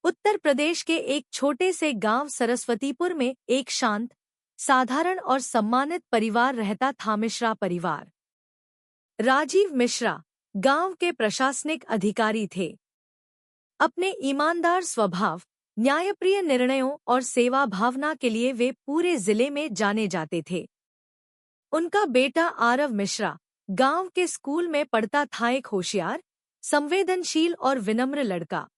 उत्तर प्रदेश के एक छोटे से गांव सरस्वतीपुर में एक शांत, साधारण और सम्मानित परिवार रहता था। मिश्रा परिवार। राजीव मिश्रा गांव के प्रशासनिक अधिकारी थे। अपने ईमानदार स्वभाव, न्यायप्रिय निर्णयों और सेवा भावना के लिए वे पूरे जिले में जाने जाते थे। उनका बेटा आरव मिश्रा गांव के स्कूल में पढ़ता था, एक होशियार, संवेदनशील और विनम्र लड़का।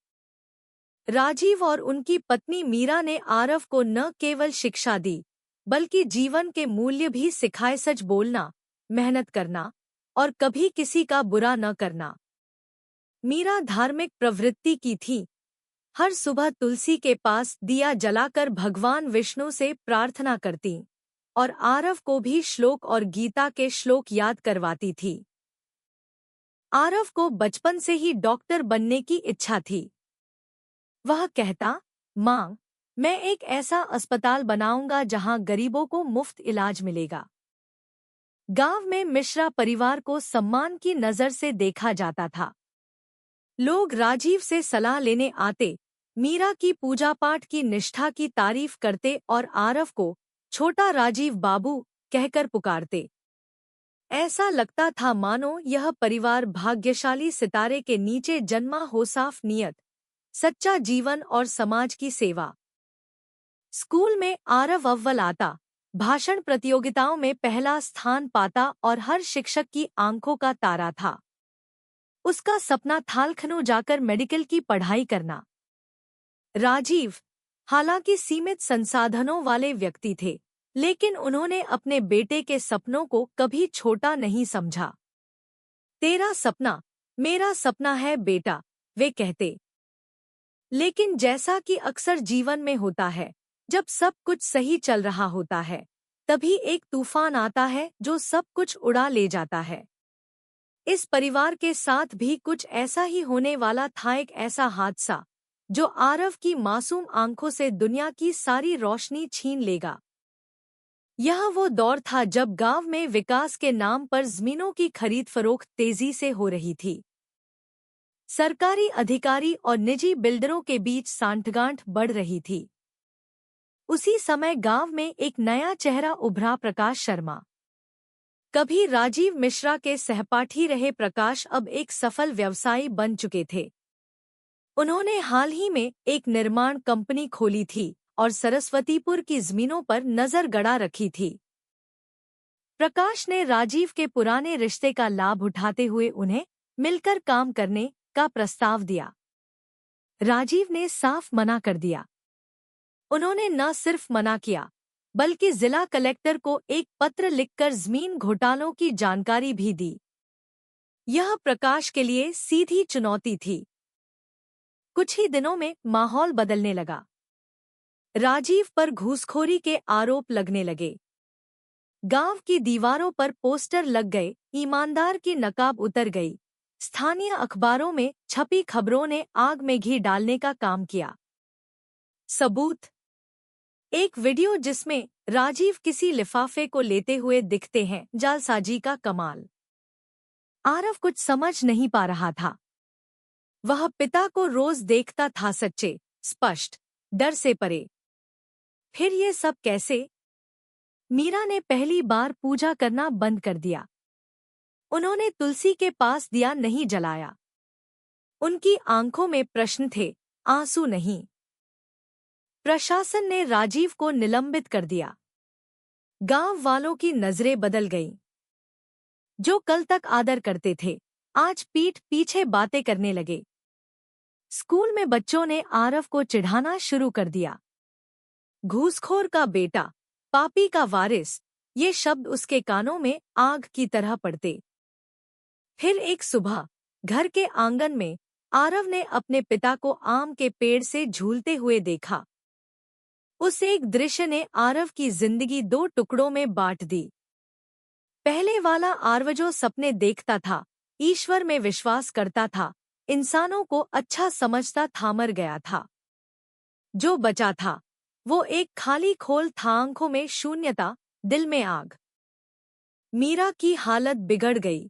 राजीव और उनकी पत्नी मीरा ने आरव को न केवल शिक्षा दी, बल्कि जीवन के मूल्य भी सिखाए। सच बोलना, मेहनत करना और कभी किसी का बुरा न करना। मीरा धार्मिक प्रवृत्ति की थी। हर सुबह तुलसी के पास दिया जलाकर भगवान विष्णु से प्रार्थना करती और आरव को भी श्लोक और गीता के श्लोक याद करवाती थी। आरव को बचपन से ही डॉक्टर बनने की इच्छा थी। वह कहता, माँ, मैं एक ऐसा अस्पताल बनाऊंगा जहां गरीबों को मुफ्त इलाज मिलेगा। गांव में मिश्रा परिवार को सम्मान की नजर से देखा जाता था। लोग राजीव से सलाह लेने आते, मीरा की पूजा पाठ की निष्ठा की तारीफ करते और आरव को छोटा राजीव बाबू कहकर पुकारते। ऐसा लगता था मानो यह परिवार भाग्यशाली सितारे के नीचे जन्मा हो। साफ नियत, सच्चा जीवन और समाज की सेवा। स्कूल में आरव अव्वल आता, भाषण प्रतियोगिताओं में पहला स्थान पाता और हर शिक्षक की आंखों का तारा था। उसका सपना था लखनऊ जाकर मेडिकल की पढ़ाई करना। राजीव हालांकि सीमित संसाधनों वाले व्यक्ति थे, लेकिन उन्होंने अपने बेटे के सपनों को कभी छोटा नहीं समझा। तेरा सपना मेरा सपना है बेटा, वे कहते। लेकिन जैसा कि अक्सर जीवन में होता है, जब सब कुछ सही चल रहा होता है, तभी एक तूफान आता है जो सब कुछ उड़ा ले जाता है। इस परिवार के साथ भी कुछ ऐसा ही होने वाला था। एक ऐसा हादसा जो आरव की मासूम आंखों से दुनिया की सारी रोशनी छीन लेगा। यह वो दौर था जब गांव में विकास के नाम पर जमीनों की खरीद फरोख्त तेजी से हो रही थी। सरकारी अधिकारी और निजी बिल्डरों के बीच सांठगांठ बढ़ रही थी। उसी समय गांव में एक नया चेहरा उभरा, प्रकाश शर्मा। कभी राजीव मिश्रा के सहपाठी रहे प्रकाश अब एक सफल व्यवसायी बन चुके थे। उन्होंने हाल ही में एक निर्माण कंपनी खोली थी और सरस्वतीपुर की जमीनों पर नजर गड़ा रखी थी। प्रकाश ने राजीव के पुराने रिश्ते का लाभ उठाते हुए उन्हें मिलकर काम करने का प्रस्ताव दिया। राजीव ने साफ मना कर दिया। उन्होंने न सिर्फ मना किया, बल्कि जिला कलेक्टर को एक पत्र लिखकर जमीन घोटालों की जानकारी भी दी। यह प्रकाश के लिए सीधी चुनौती थी। कुछ ही दिनों में माहौल बदलने लगा। राजीव पर घूसखोरी के आरोप लगने लगे। गांव की दीवारों पर पोस्टर लग गए, ईमानदार की नकाब उतर गई। स्थानीय अखबारों में छपी खबरों ने आग में घी डालने का काम किया। सबूत: एक वीडियो जिसमें राजीव किसी लिफाफे को लेते हुए दिखते हैं। जालसाजी का कमाल। आरव कुछ समझ नहीं पा रहा था। वह पिता को रोज देखता था, सच्चे, स्पष्ट, डर से परे। फिर ये सब कैसे? मीरा ने पहली बार पूजा करना बंद कर दिया। उन्होंने तुलसी के पास दिया नहीं जलाया। उनकी आंखों में प्रश्न थे, आंसू नहीं। प्रशासन ने राजीव को निलंबित कर दिया। गांव वालों की नजरें बदल गईं। जो कल तक आदर करते थे, आज पीठ पीछे बातें करने लगे। स्कूल में बच्चों ने आरव को चिढ़ाना शुरू कर दिया। घूसखोर का बेटा, पापी का वारिस, ये शब्द उसके कानों में आग की तरह पड़ते। फिर एक सुबह घर के आंगन में आरव ने अपने पिता को आम के पेड़ से झूलते हुए देखा। उस एक दृश्य ने आरव की जिंदगी दो टुकड़ों में बांट दी। पहले वाला आरव जो सपने देखता था, ईश्वर में विश्वास करता था, इंसानों को अच्छा समझता था, मर गया था। जो बचा था वो एक खाली खोल था, आंखों में शून्यता, दिल में आग। मीरा की हालत बिगड़ गई।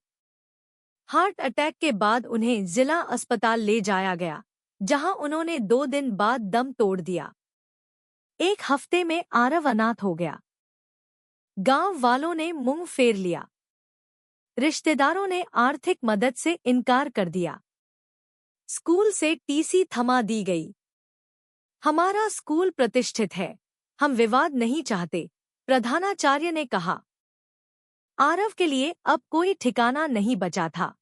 हार्ट अटैक के बाद उन्हें जिला अस्पताल ले जाया गया, जहां उन्होंने 2 दिन बाद दम तोड़ दिया। 1 हफ्ते में आरव अनाथ हो गया। गांव वालों ने मुंह फेर लिया। रिश्तेदारों ने आर्थिक मदद से इनकार कर दिया। स्कूल से टीसी थमा दी गई। हमारा स्कूल प्रतिष्ठित है, हम विवाद नहीं चाहते, प्रधानाचार्य ने कहा। आरव के लिए अब कोई ठिकाना नहीं बचा था।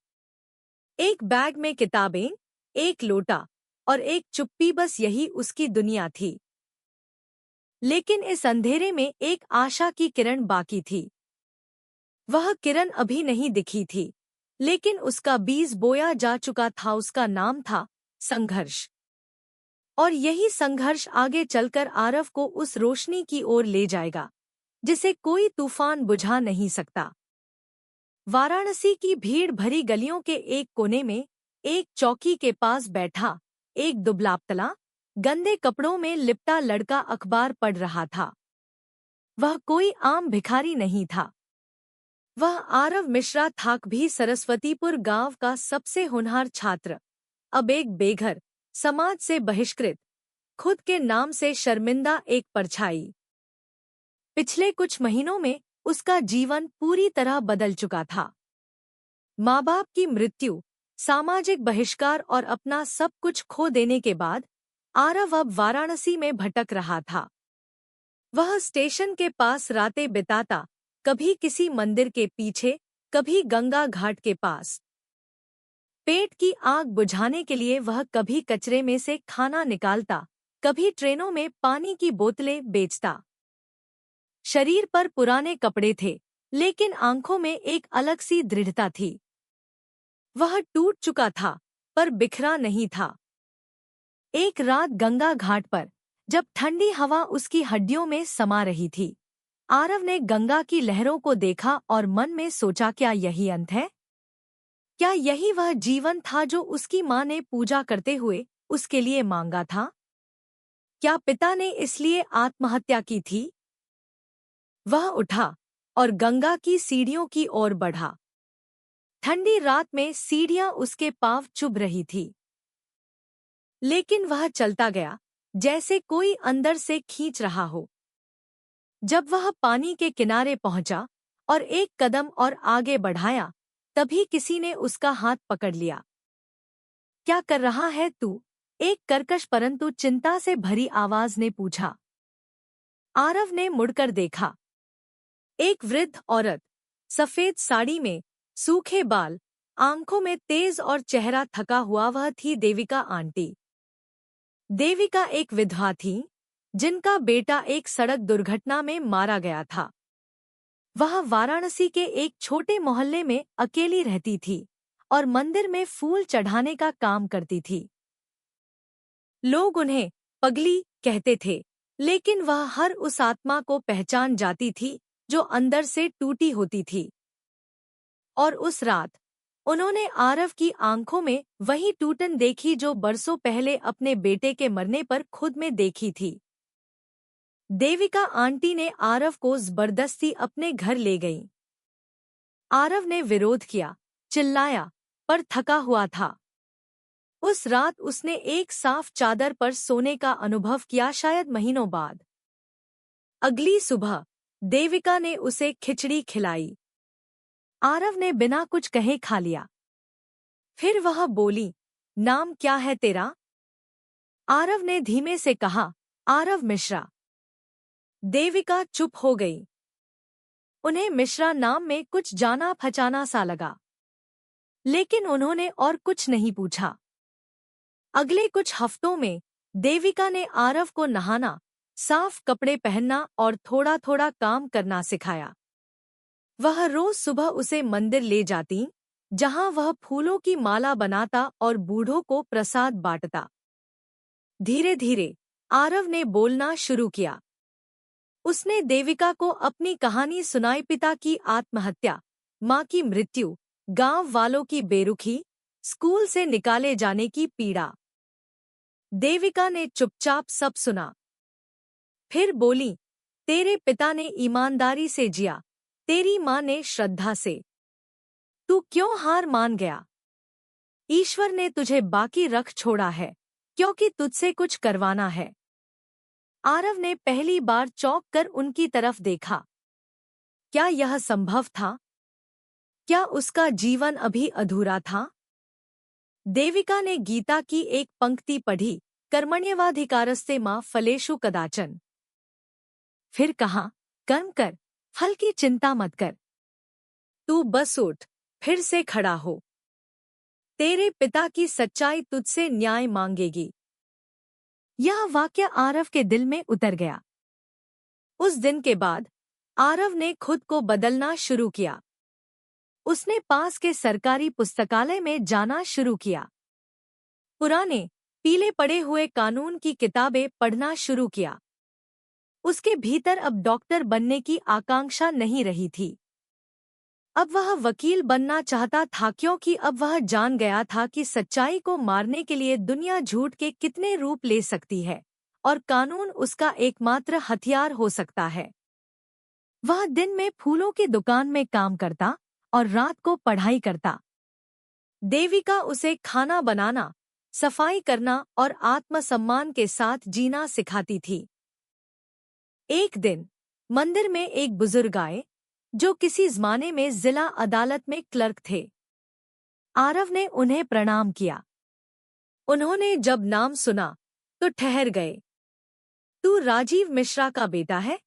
एक बैग में किताबें, एक लोटा और एक चुप्पी, बस यही उसकी दुनिया थी। लेकिन इस अंधेरे में एक आशा की किरण बाकी थी। वह किरण अभी नहीं दिखी थी, लेकिन उसका बीज बोया जा चुका था। उसका नाम था संघर्ष। और यही संघर्ष आगे चलकर आरव को उस रोशनी की ओर ले जाएगा जिसे कोई तूफान बुझा नहीं सकता। वाराणसी की भीड़ भरी गलियों के एक कोने में एक चौकी के पास बैठा एक दुबलापतला, गंदे कपड़ों में लिपटा लड़का अखबार पढ़ रहा था। वह कोई आम भिखारी नहीं था। वह आरव मिश्रा था, भी सरस्वतीपुर गांव का सबसे होनहार छात्र, अब एक बेघर, समाज से बहिष्कृत, खुद के नाम से शर्मिंदा एक परछाई। पिछले कुछ महीनों में उसका जीवन पूरी तरह बदल चुका था। माँ बाप की मृत्यु, सामाजिक बहिष्कार और अपना सब कुछ खो देने के बाद आरव अब वाराणसी में भटक रहा था। वह स्टेशन के पास रातें बिताता, कभी किसी मंदिर के पीछे, कभी गंगा घाट के पास। पेट की आग बुझाने के लिए वह कभी कचरे में से खाना निकालता, कभी ट्रेनों में पानी की बोतलें बेचता। शरीर पर पुराने कपड़े थे, लेकिन आंखों में एक अलग सी दृढ़ता थी। वह टूट चुका था, पर बिखरा नहीं था। एक रात गंगा घाट पर, जब ठंडी हवा उसकी हड्डियों में समा रही थी, आरव ने गंगा की लहरों को देखा और मन में सोचा, क्या यही अंत है? क्या यही वह जीवन था जो उसकी माँ ने पूजा करते हुए उसके लिए मांगा था? क्या पिता ने इसलिए आत्महत्या की थी? वह उठा और गंगा की सीढ़ियों की ओर बढ़ा। ठंडी रात में सीढ़ियां उसके पांव चुभ रही थी, लेकिन वह चलता गया जैसे कोई अंदर से खींच रहा हो। जब वह पानी के किनारे पहुंचा और एक कदम और आगे बढ़ाया, तभी किसी ने उसका हाथ पकड़ लिया। क्या कर रहा है तू? एक कर्कश परंतु चिंता से भरी आवाज ने पूछा। आरव ने मुड़कर देखा। एक वृद्ध औरत, सफेद साड़ी में, सूखे बाल, आंखों में तेज और चेहरा थका हुआ, वह थी देविका आंटी। देविका एक विधवा थी, जिनका बेटा एक सड़क दुर्घटना में मारा गया था। वह वाराणसी के एक छोटे मोहल्ले में अकेली रहती थी और मंदिर में फूल चढ़ाने का काम करती थी। लोग उन्हें पगली कहते थे, लेकिन वह हर उस आत्मा को पहचान जाती थी जो अंदर से टूटी होती थी। और उस रात उन्होंने आरव की आंखों में वही टूटन देखी जो बरसों पहले अपने बेटे के मरने पर खुद में देखी थी। देविका आंटी ने आरव को जबरदस्ती अपने घर ले गई। आरव ने विरोध किया, चिल्लाया, पर थका हुआ था। उस रात उसने एक साफ चादर पर सोने का अनुभव किया, शायद महीनों बाद। अगली सुबह देविका ने उसे खिचड़ी खिलाई। आरव ने बिना कुछ कहे खा लिया। फिर वह बोली, नाम क्या है तेरा? आरव ने धीमे से कहा, आरव मिश्रा। देविका चुप हो गई। उन्हें मिश्रा नाम में कुछ जाना पहचाना सा लगा, लेकिन उन्होंने और कुछ नहीं पूछा। अगले कुछ हफ्तों में देविका ने आरव को नहाना, साफ कपड़े पहनना और थोड़ा थोड़ा काम करना सिखाया। वह रोज सुबह उसे मंदिर ले जाती, जहां वह फूलों की माला बनाता और बूढ़ों को प्रसाद बांटता। धीरे धीरे आरव ने बोलना शुरू किया। उसने देविका को अपनी कहानी सुनाई, पिता की आत्महत्या, माँ की मृत्यु, गांव वालों की बेरुखी, स्कूल से निकाले जाने की पीड़ा। देविका ने चुपचाप सब सुना। फिर बोली, तेरे पिता ने ईमानदारी से जिया, तेरी माँ ने श्रद्धा से। तू क्यों हार मान गया? ईश्वर ने तुझे बाकी रख छोड़ा है, क्योंकि तुझसे कुछ करवाना है। आरव ने पहली बार चौंक कर उनकी तरफ देखा। क्या यह संभव था? क्या उसका जीवन अभी अधूरा था? देविका ने गीता की एक पंक्ति पढ़ी, कर्मण्येवाधिकारस्ते मा फलेषु कदाचन। फिर कहा, कर्म कर, फल की चिंता मत कर। तू बस उठ, फिर से खड़ा हो। तेरे पिता की सच्चाई तुझसे न्याय मांगेगी। यह वाक्य आरव के दिल में उतर गया। उस दिन के बाद आरव ने खुद को बदलना शुरू किया। उसने पास के सरकारी पुस्तकालय में जाना शुरू किया। पुराने, पीले पड़े हुए कानून की किताबें पढ़ना शुरू किया। उसके भीतर अब डॉक्टर बनने की आकांक्षा नहीं रही थी। अब वह वकील बनना चाहता था, क्योंकि अब वह जान गया था कि सच्चाई को मारने के लिए दुनिया झूठ के कितने रूप ले सकती है और कानून उसका एकमात्र हथियार हो सकता है। वह दिन में फूलों की दुकान में काम करता और रात को पढ़ाई करता। देविका उसे खाना बनाना, सफाई करना और आत्मसम्मान के साथ जीना सिखाती थी। एक दिन मंदिर में एक बुजुर्ग आए, जो किसी ज़माने में जिला अदालत में क्लर्क थे। आरव ने उन्हें प्रणाम किया। उन्होंने जब नाम सुना तो ठहर गए। तू राजीव मिश्रा का बेटा है?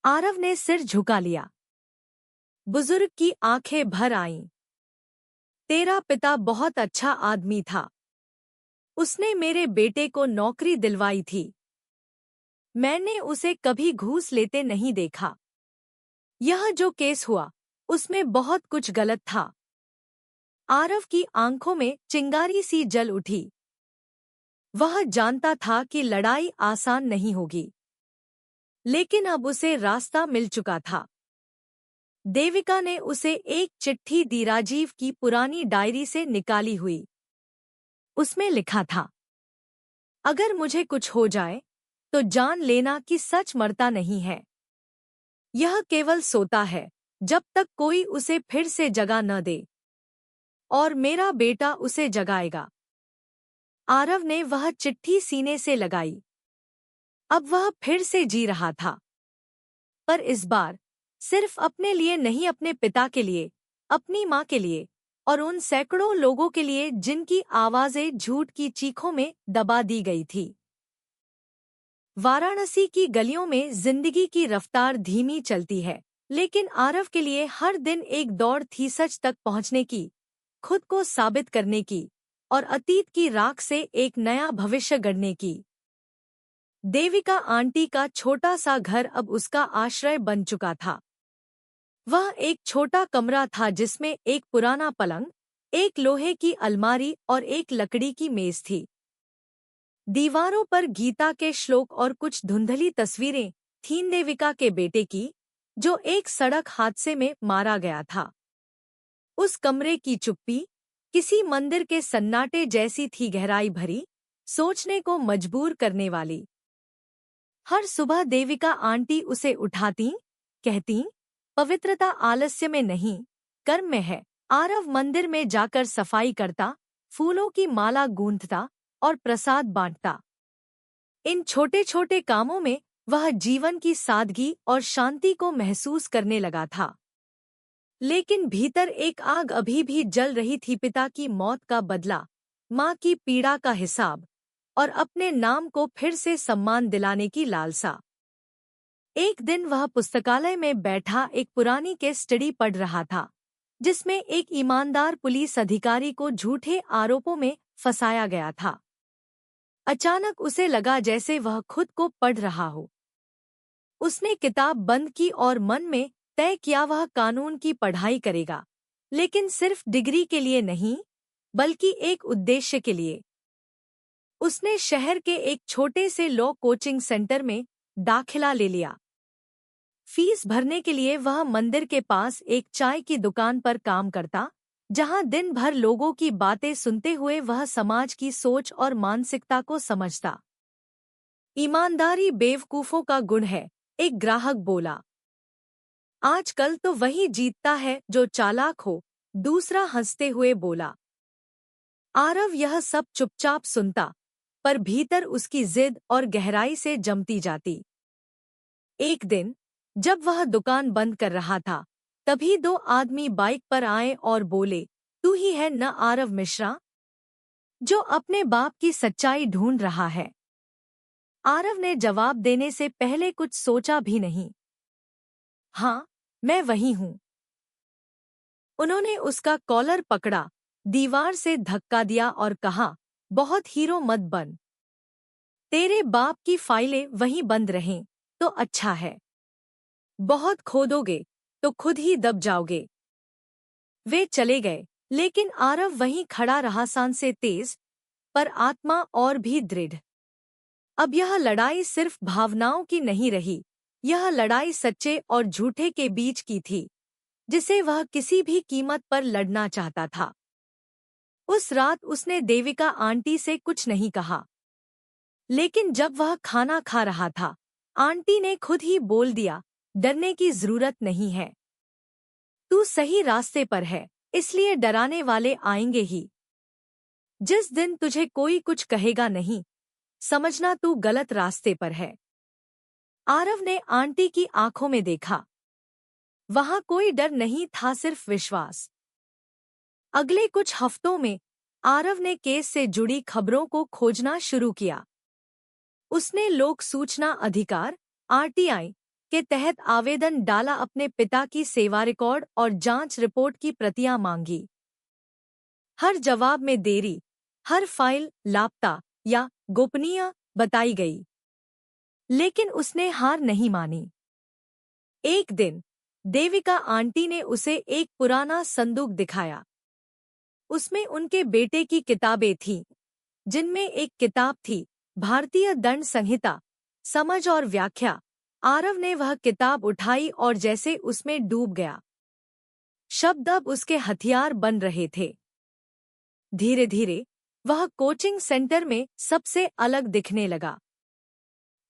आरव ने सिर झुका लिया। बुजुर्ग की आंखें भर आईं। तेरा पिता बहुत अच्छा आदमी था। उसने मेरे बेटे को नौकरी दिलवाई थी। मैंने उसे कभी घूस लेते नहीं देखा। यह जो केस हुआ, उसमें बहुत कुछ गलत था। आरव की आंखों में चिंगारी सी जल उठी। वह जानता था कि लड़ाई आसान नहीं होगी, लेकिन अब उसे रास्ता मिल चुका था। देविका ने उसे एक चिट्ठी दी, राजीव की पुरानी डायरी से निकाली हुई। उसमें लिखा था, अगर मुझे कुछ हो जाए तो जान लेना कि सच मरता नहीं है। यह केवल सोता है जब तक कोई उसे फिर से जगा न दे, और मेरा बेटा उसे जगाएगा। आरव ने वह चिट्ठी सीने से लगाई। अब वह फिर से जी रहा था, पर इस बार सिर्फ अपने लिए नहीं, अपने पिता के लिए, अपनी माँ के लिए और उन सैकड़ों लोगों के लिए जिनकी आवाजें झूठ की चीखों में दबा दी गई थी। वाराणसी की गलियों में जिंदगी की रफ्तार धीमी चलती है, लेकिन आरव के लिए हर दिन एक दौड़ थी, सच तक पहुंचने की, खुद को साबित करने की और अतीत की राख से एक नया भविष्य गढ़ने की। देविका आंटी का छोटा सा घर अब उसका आश्रय बन चुका था। वह एक छोटा कमरा था जिसमें एक पुराना पलंग, एक लोहे की अलमारी और एक लकड़ी की मेज थी। दीवारों पर गीता के श्लोक और कुछ धुंधली तस्वीरें थीं देविका के बेटे की, जो एक सड़क हादसे में मारा गया था। उस कमरे की चुप्पी किसी मंदिर के सन्नाटे जैसी थी, गहराई भरी, सोचने को मजबूर करने वाली। हर सुबह देविका आंटी उसे उठाती, कहती, पवित्रता आलस्य में नहीं, कर्म में है। आरव मंदिर में जाकर सफाई करता, फूलों की माला गूंथता और प्रसाद बांटता। इन छोटे छोटे कामों में वह जीवन की सादगी और शांति को महसूस करने लगा था। लेकिन भीतर एक आग अभी भी जल रही थी, पिता की मौत का बदला, माँ की पीड़ा का हिसाब और अपने नाम को फिर से सम्मान दिलाने की लालसा। एक दिन वह पुस्तकालय में बैठा एक पुरानी केस स्टडी पढ़ रहा था, जिसमें एक ईमानदार पुलिस अधिकारी को झूठे आरोपों में फंसाया गया था। अचानक उसे लगा जैसे वह खुद को पढ़ रहा हो। उसने किताब बंद की और मन में तय किया वह कानून की पढ़ाई करेगा, लेकिन सिर्फ डिग्री के लिए नहीं, बल्कि एक उद्देश्य के लिए। उसने शहर के एक छोटे से लॉ कोचिंग सेंटर में दाखिला ले लिया। फीस भरने के लिए वह मंदिर के पास एक चाय की दुकान पर काम करता, जहां दिन भर लोगों की बातें सुनते हुए वह समाज की सोच और मानसिकता को समझता। ईमानदारी बेवकूफों का गुण है, एक ग्राहक बोला। आजकल तो वही जीतता है जो चालाक हो, दूसरा हंसते हुए बोला। आरव यह सब चुपचाप सुनता, पर भीतर उसकी जिद और गहराई से जमती जाती। एक दिन जब वह दुकान बंद कर रहा था, तभी दो आदमी बाइक पर आए और बोले, तू ही है न आरव मिश्रा, जो अपने बाप की सच्चाई ढूंढ रहा है। आरव ने जवाब देने से पहले कुछ सोचा भी नहीं। हाँ, मैं वही हूँ। उन्होंने उसका कॉलर पकड़ा, दीवार से धक्का दिया और कहा, बहुत हीरो मत बन। तेरे बाप की फाइलें वहीं बंद रहें तो अच्छा है। बहुत खोदोगे तो खुद ही दब जाओगे। वे चले गए, लेकिन आरव वहीं खड़ा रहा, सांस से तेज पर आत्मा और भी दृढ़। अब यह लड़ाई सिर्फ भावनाओं की नहीं रही, यह लड़ाई सच्चे और झूठे के बीच की थी, जिसे वह किसी भी कीमत पर लड़ना चाहता था। उस रात उसने देविका आंटी से कुछ नहीं कहा, लेकिन जब वह खाना खा रहा था, आंटी ने खुद ही बोल दिया, डरने की जरूरत नहीं है। तू सही रास्ते पर है, इसलिए डराने वाले आएंगे ही। जिस दिन तुझे कोई कुछ कहेगा नहीं, समझना तू गलत रास्ते पर है। आरव ने आंटी की आंखों में देखा। वहां कोई डर नहीं था, सिर्फ विश्वास। अगले कुछ हफ्तों में आरव ने केस से जुड़ी खबरों को खोजना शुरू किया। उसने लोक सूचना अधिकार (आरटीआई) के तहत आवेदन डाला, अपने पिता की सेवा रिकॉर्ड और जांच रिपोर्ट की प्रतियां मांगी। हर जवाब में देरी, हर फाइल लापता या गोपनीय बताई गई, लेकिन उसने हार नहीं मानी। एक दिन देविका आंटी ने उसे एक पुराना संदूक दिखाया। उसमें उनके बेटे की किताबें थीं, जिनमें एक किताब थी, भारतीय दंड संहिता, समझ और व्याख्या। आरव ने वह किताब उठाई और जैसे उसमें डूब गया। शब्द अब उसके हथियार बन रहे थे। धीरे धीरे वह कोचिंग सेंटर में सबसे अलग दिखने लगा।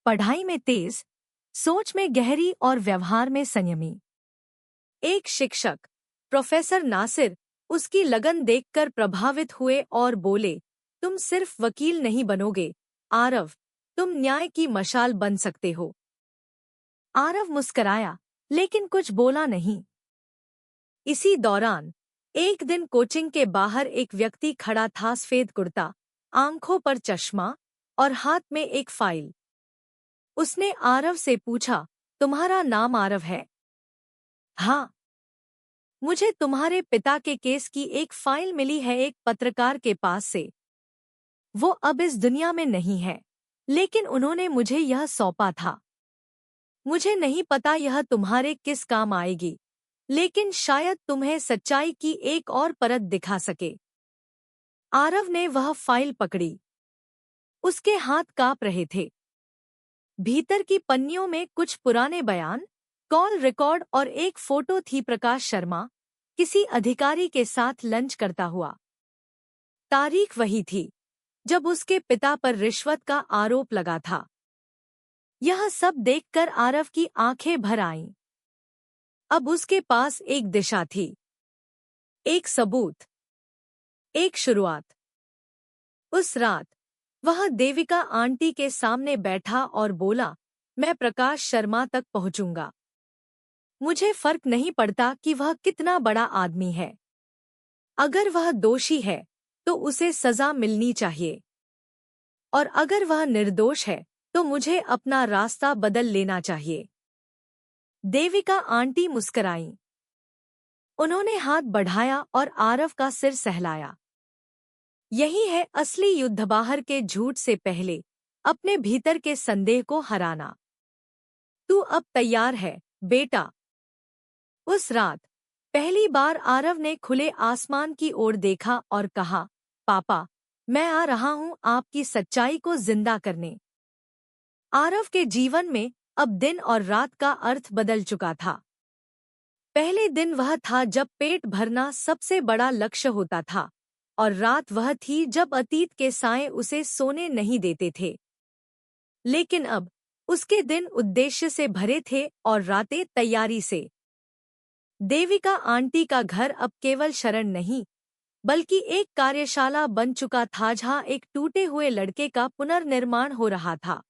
पढ़ाई में तेज, सोच में गहरी और व्यवहार में संयमी। एक शिक्षक, प्रोफेसर नासिर, उसकी लगन देखकर प्रभावित हुए और बोले, तुम सिर्फ वकील नहीं बनोगे आरव, तुम न्याय की मशाल बन सकते हो। आरव मुस्कराया, लेकिन कुछ बोला नहीं। इसी दौरान एक दिन कोचिंग के बाहर एक व्यक्ति खड़ा था, सफेद कुर्ता, आंखों पर चश्मा और हाथ में एक फाइल। उसने आरव से पूछा, तुम्हारा नाम आरव है? हाँ। मुझे तुम्हारे पिता के केस की एक फाइल मिली है, एक पत्रकार के पास से। वो अब इस दुनिया में नहीं है, लेकिन उन्होंने मुझे यह सौंपा था। मुझे नहीं पता यह तुम्हारे किस काम आएगी, लेकिन शायद तुम्हें सच्चाई की एक और परत दिखा सके। आरव ने वह फाइल पकड़ी। उसके हाथ कांप रहे थे। भीतर की पन्नियों में कुछ पुराने बयान, कॉल रिकॉर्ड और एक फोटो थी, प्रकाश शर्मा किसी अधिकारी के साथ लंच करता हुआ। तारीख वही थी जब उसके पिता पर रिश्वत का आरोप लगा था। यह सब देखकर आरव की आंखें भर आईं। अब उसके पास एक दिशा थी, एक सबूत, एक शुरुआत। उस रात वह देविका आंटी के सामने बैठा और बोला, मैं प्रकाश शर्मा तक पहुंचूंगा। मुझे फर्क नहीं पड़ता कि वह कितना बड़ा आदमी है। अगर वह दोषी है तो उसे सजा मिलनी चाहिए, और अगर वह निर्दोष है तो मुझे अपना रास्ता बदल लेना चाहिए। देविका आंटी मुस्कराईं। उन्होंने हाथ बढ़ाया और आरव का सिर सहलाया। यही है असली युद्ध, बाहर के झूठ से पहले अपने भीतर के संदेह को हराना। तू अब तैयार है, बेटा? उस रात पहली बार आरव ने खुले आसमान की ओर देखा और कहा, पापा, मैं आ रहा हूं आपकी सच्चाई को जिंदा करने। आरव के जीवन में अब दिन और रात का अर्थ बदल चुका था। पहले दिन वह था जब पेट भरना सबसे बड़ा लक्ष्य होता था, और रात वह थी जब अतीत के साए उसे सोने नहीं देते थे। लेकिन अब उसके दिन उद्देश्य से भरे थे और रातें तैयारी से। देविका आंटी का घर अब केवल शरण नहीं, बल्कि एक कार्यशाला बन चुका था जहां एक टूटे हुए लड़के का पुनर्निर्माण हो रहा था।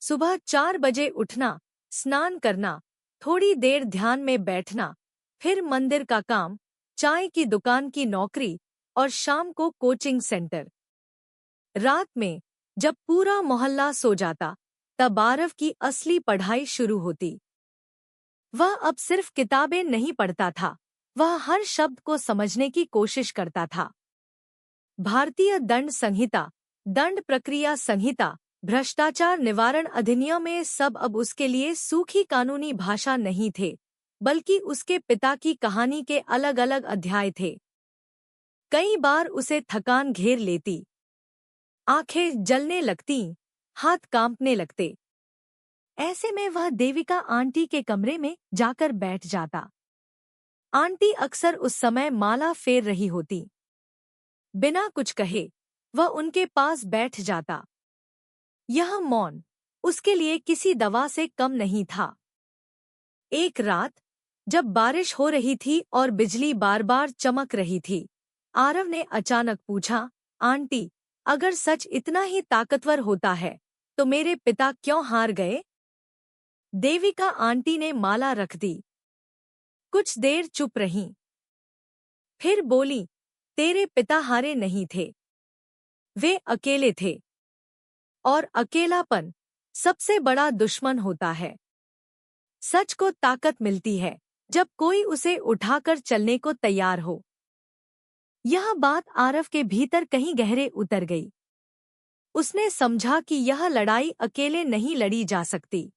सुबह 4 बजे उठना, स्नान करना, थोड़ी देर ध्यान में बैठना, फिर मंदिर का काम, चाय की दुकान की नौकरी और शाम को कोचिंग सेंटर। रात में जब पूरा मोहल्ला सो जाता, तब आरव की असली पढ़ाई शुरू होती। वह अब सिर्फ किताबें नहीं पढ़ता था, वह हर शब्द को समझने की कोशिश करता था। भारतीय दंड संहिता, दंड प्रक्रिया संहिता, भ्रष्टाचार निवारण अधिनियम में सब अब उसके लिए सूखी कानूनी भाषा नहीं थे, बल्कि उसके पिता की कहानी के अलग अलग अध्याय थे। कई बार उसे थकान घेर लेती, आंखें जलने लगती, हाथ कांपने लगते। ऐसे में वह देविका आंटी के कमरे में जाकर बैठ जाता। आंटी अक्सर उस समय माला फेर रही होती। बिना कुछ कहे वह उनके पास बैठ जाता। यह मौन उसके लिए किसी दवा से कम नहीं था। एक रात जब बारिश हो रही थी और बिजली बार बार चमक रही थी, आरव ने अचानक पूछा, आंटी, अगर सच इतना ही ताकतवर होता है तो मेरे पिता क्यों हार गए? देविका आंटी ने माला रख दी। कुछ देर चुप रहीं। फिर बोली, तेरे पिता हारे नहीं थे, वे अकेले थे। और अकेलापन सबसे बड़ा दुश्मन होता है। सच को ताकत मिलती है जब कोई उसे उठाकर चलने को तैयार हो। यह बात आरव के भीतर कहीं गहरे उतर गई। उसने समझा कि यह लड़ाई अकेले नहीं लड़ी जा सकती।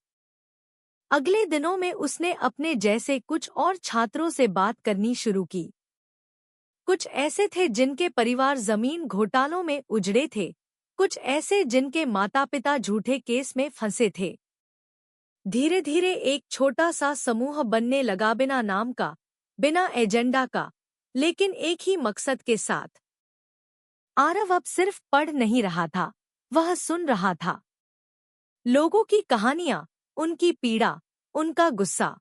अगले दिनों में उसने अपने जैसे कुछ और छात्रों से बात करनी शुरू की। कुछ ऐसे थे जिनके परिवार जमीन घोटालों में उजड़े थे, कुछ ऐसे जिनके माता पिता झूठे केस में फंसे थे। धीरे धीरे एक छोटा सा समूह बनने लगा, बिना नाम का, बिना एजेंडा का, लेकिन एक ही मकसद के साथ। आरव अब सिर्फ पढ़ नहीं रहा था, वह सुन रहा था। लोगों की कहानियां, उनकी पीड़ा, उनका गुस्सा।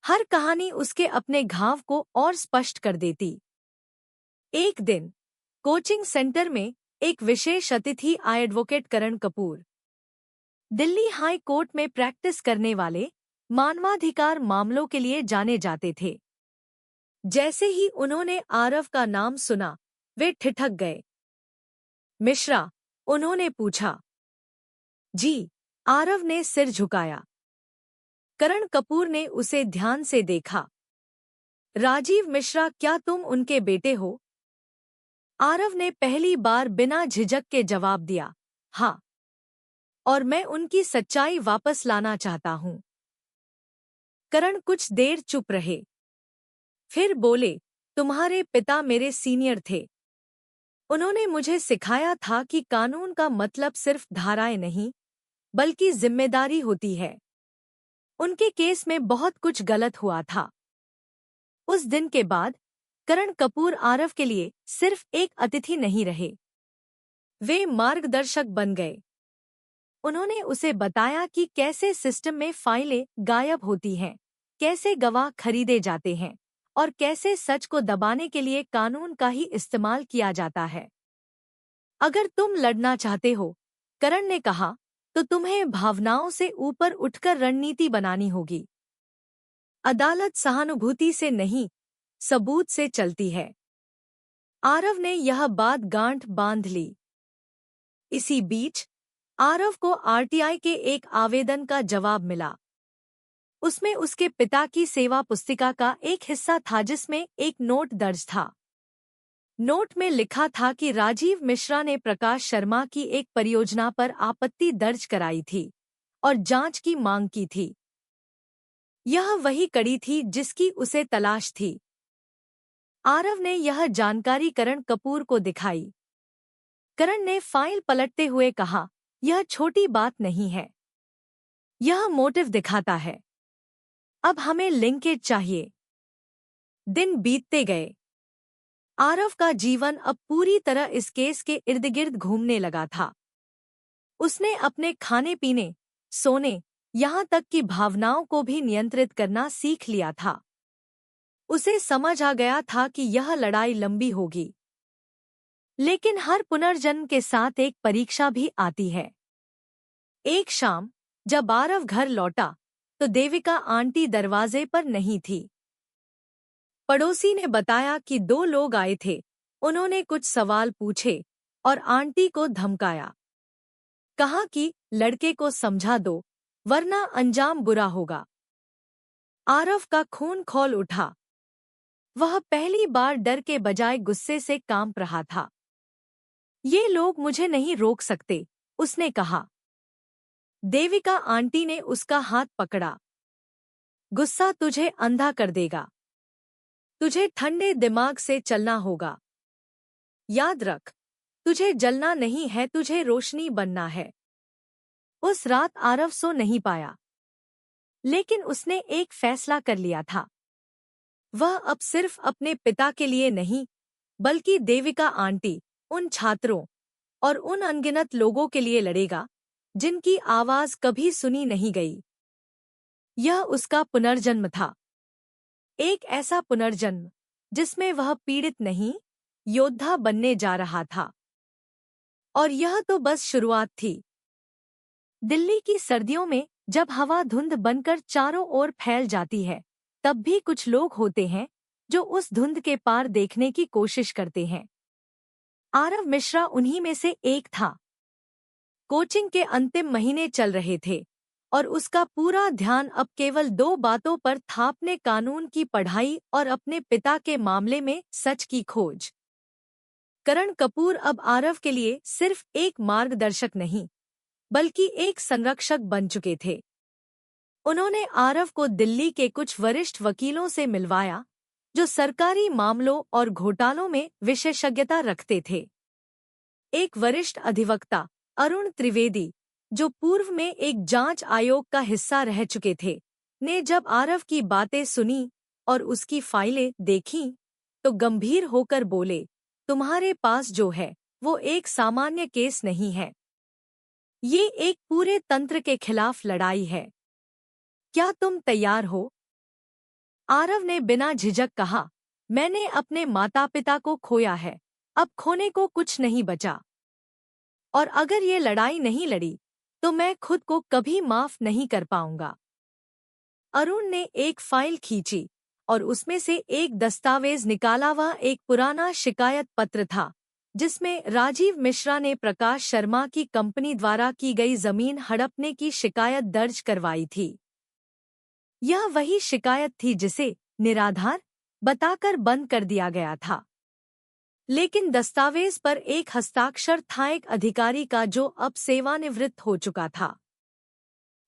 हर कहानी उसके अपने घाव को और स्पष्ट कर देती। एक दिन कोचिंग सेंटर में एक विशेष अतिथि आए, एडवोकेट करण कपूर। दिल्ली हाई कोर्ट में प्रैक्टिस करने वाले, मानवाधिकार मामलों के लिए जाने जाते थे। जैसे ही उन्होंने आरव का नाम सुना, वे ठिठक गए। मिश्रा, उन्होंने पूछा। जी, आरव ने सिर झुकाया। करण कपूर ने उसे ध्यान से देखा। राजीव मिश्रा, क्या तुम उनके बेटे हो? आरव ने पहली बार बिना झिझक के जवाब दिया, हाँ, और मैं उनकी सच्चाई वापस लाना चाहता हूँ। करण कुछ देर चुप रहे। फिर बोले, तुम्हारे पिता मेरे सीनियर थे। उन्होंने मुझे सिखाया था कि कानून का मतलब सिर्फ धाराएं नहीं, बल्कि जिम्मेदारी होती है। उनके केस में बहुत कुछ गलत हुआ था। उस दिन के बाद करण कपूर आरव के लिए सिर्फ एक अतिथि नहीं रहे, वे मार्गदर्शक बन गए। उन्होंने उसे बताया कि कैसे सिस्टम में फाइलें गायब होती हैं, कैसे गवाह खरीदे जाते हैं और कैसे सच को दबाने के लिए कानून का ही इस्तेमाल किया जाता है। अगर तुम लड़ना चाहते हो, करण ने कहा, तो तुम्हें भावनाओं से ऊपर उठकर रणनीति बनानी होगी। अदालत सहानुभूति से नहीं, सबूत से चलती है। आरव ने यह बात गांठ बांध ली। इसी बीच आरव को आरटीआई के एक आवेदन का जवाब मिला। उसमें उसके पिता की सेवा पुस्तिका का एक हिस्सा था जिसमें एक नोट दर्ज था। नोट में लिखा था कि राजीव मिश्रा ने प्रकाश शर्मा की एक परियोजना पर आपत्ति दर्ज कराई थी और जांच की मांग की थी। यह वही कड़ी थी जिसकी उसे तलाश थी। आरव ने यह जानकारी करण कपूर को दिखाई। करण ने फाइल पलटते हुए कहा, यह छोटी बात नहीं है, यह मोटिव दिखाता है। अब हमें लिंकेज चाहिए। दिन बीतते गए। आरव का जीवन अब पूरी तरह इस केस के इर्द गिर्द घूमने लगा था। उसने अपने खाने पीने, सोने, यहाँ तक कि भावनाओं को भी नियंत्रित करना सीख लिया था। उसे समझ आ गया था कि यह लड़ाई लंबी होगी। लेकिन हर पुनर्जन्म के साथ एक परीक्षा भी आती है। एक शाम जब आरव घर लौटा तो देविका आंटी दरवाजे पर नहीं थी। पड़ोसी ने बताया कि 2 लोग आए थे। उन्होंने कुछ सवाल पूछे और आंटी को धमकाया। कहा कि लड़के को समझा दो वरना अंजाम बुरा होगा। आरव का खून खौल उठा। वह पहली बार डर के बजाय गुस्से से कांप रहा था। ये लोग मुझे नहीं रोक सकते, उसने कहा। देविका आंटी ने उसका हाथ पकड़ा। गुस्सा तुझे अंधा कर देगा। तुझे ठंडे दिमाग से चलना होगा। याद रख, तुझे जलना नहीं है, तुझे रोशनी बनना है। उस रात आरव सो नहीं पाया। लेकिन उसने एक फैसला कर लिया था। वह अब सिर्फ अपने पिता के लिए नहीं, बल्कि देविका आंटी, उन छात्रों और उन अनगिनत लोगों के लिए लड़ेगा जिनकी आवाज कभी सुनी नहीं गई। यह उसका पुनर्जन्म था। एक ऐसा पुनर्जन्म जिसमें वह पीड़ित नहीं, योद्धा बनने जा रहा था। और यह तो बस शुरुआत थी। दिल्ली की सर्दियों में जब हवा धुंध बनकर चारों ओर फैल जाती है, तब भी कुछ लोग होते हैं जो उस धुंध के पार देखने की कोशिश करते हैं। आरव मिश्रा उन्हीं में से एक था। कोचिंग के अंतिम महीने चल रहे थे और उसका पूरा ध्यान अब केवल 2 बातों पर था, अपने कानून की पढ़ाई और अपने पिता के मामले में सच की खोज। करण कपूर अब आरव के लिए सिर्फ एक मार्गदर्शक नहीं, बल्कि एक संरक्षक बन चुके थे। उन्होंने आरव को दिल्ली के कुछ वरिष्ठ वकीलों से मिलवाया जो सरकारी मामलों और घोटालों में विशेषज्ञता रखते थे। एक वरिष्ठ अधिवक्ता अरुण त्रिवेदी, जो पूर्व में एक जांच आयोग का हिस्सा रह चुके थे, ने जब आरव की बातें सुनी और उसकी फाइलें देखीं, तो गंभीर होकर बोले, तुम्हारे पास जो है वो एक सामान्य केस नहीं है। ये एक पूरे तंत्र के खिलाफ लड़ाई है। क्या तुम तैयार हो? आरव ने बिना झिझक कहा, मैंने अपने माता पिता को खोया है, अब खोने को कुछ नहीं बचा। और अगर ये लड़ाई नहीं लड़ी तो मैं खुद को कभी माफ नहीं कर पाऊंगा। अरुण ने एक फाइल खींची और उसमें से एक दस्तावेज निकाला। वह एक पुराना शिकायत पत्र था जिसमें राजीव मिश्रा ने प्रकाश शर्मा की कंपनी द्वारा की गई जमीन हड़पने की शिकायत दर्ज करवाई थी। यह वही शिकायत थी जिसे निराधार बताकर बंद कर दिया गया था। लेकिन दस्तावेज पर एक हस्ताक्षर था, एक अधिकारी का जो अब सेवानिवृत्त हो चुका था।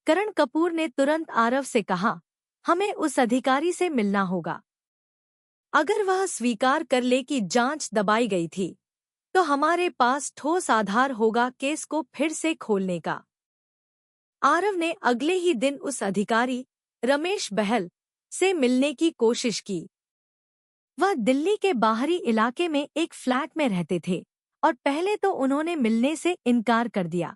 करण कपूर ने तुरंत आरव से कहा, हमें उस अधिकारी से मिलना होगा। अगर वह स्वीकार कर ले कि जांच दबाई गई थी, तो हमारे पास ठोस आधार होगा केस को फिर से खोलने का। आरव ने अगले ही दिन उस अधिकारी रमेश बहल से मिलने की कोशिश की। वह दिल्ली के बाहरी इलाके में एक फ्लैट में रहते थे और पहले तो उन्होंने मिलने से इनकार कर दिया।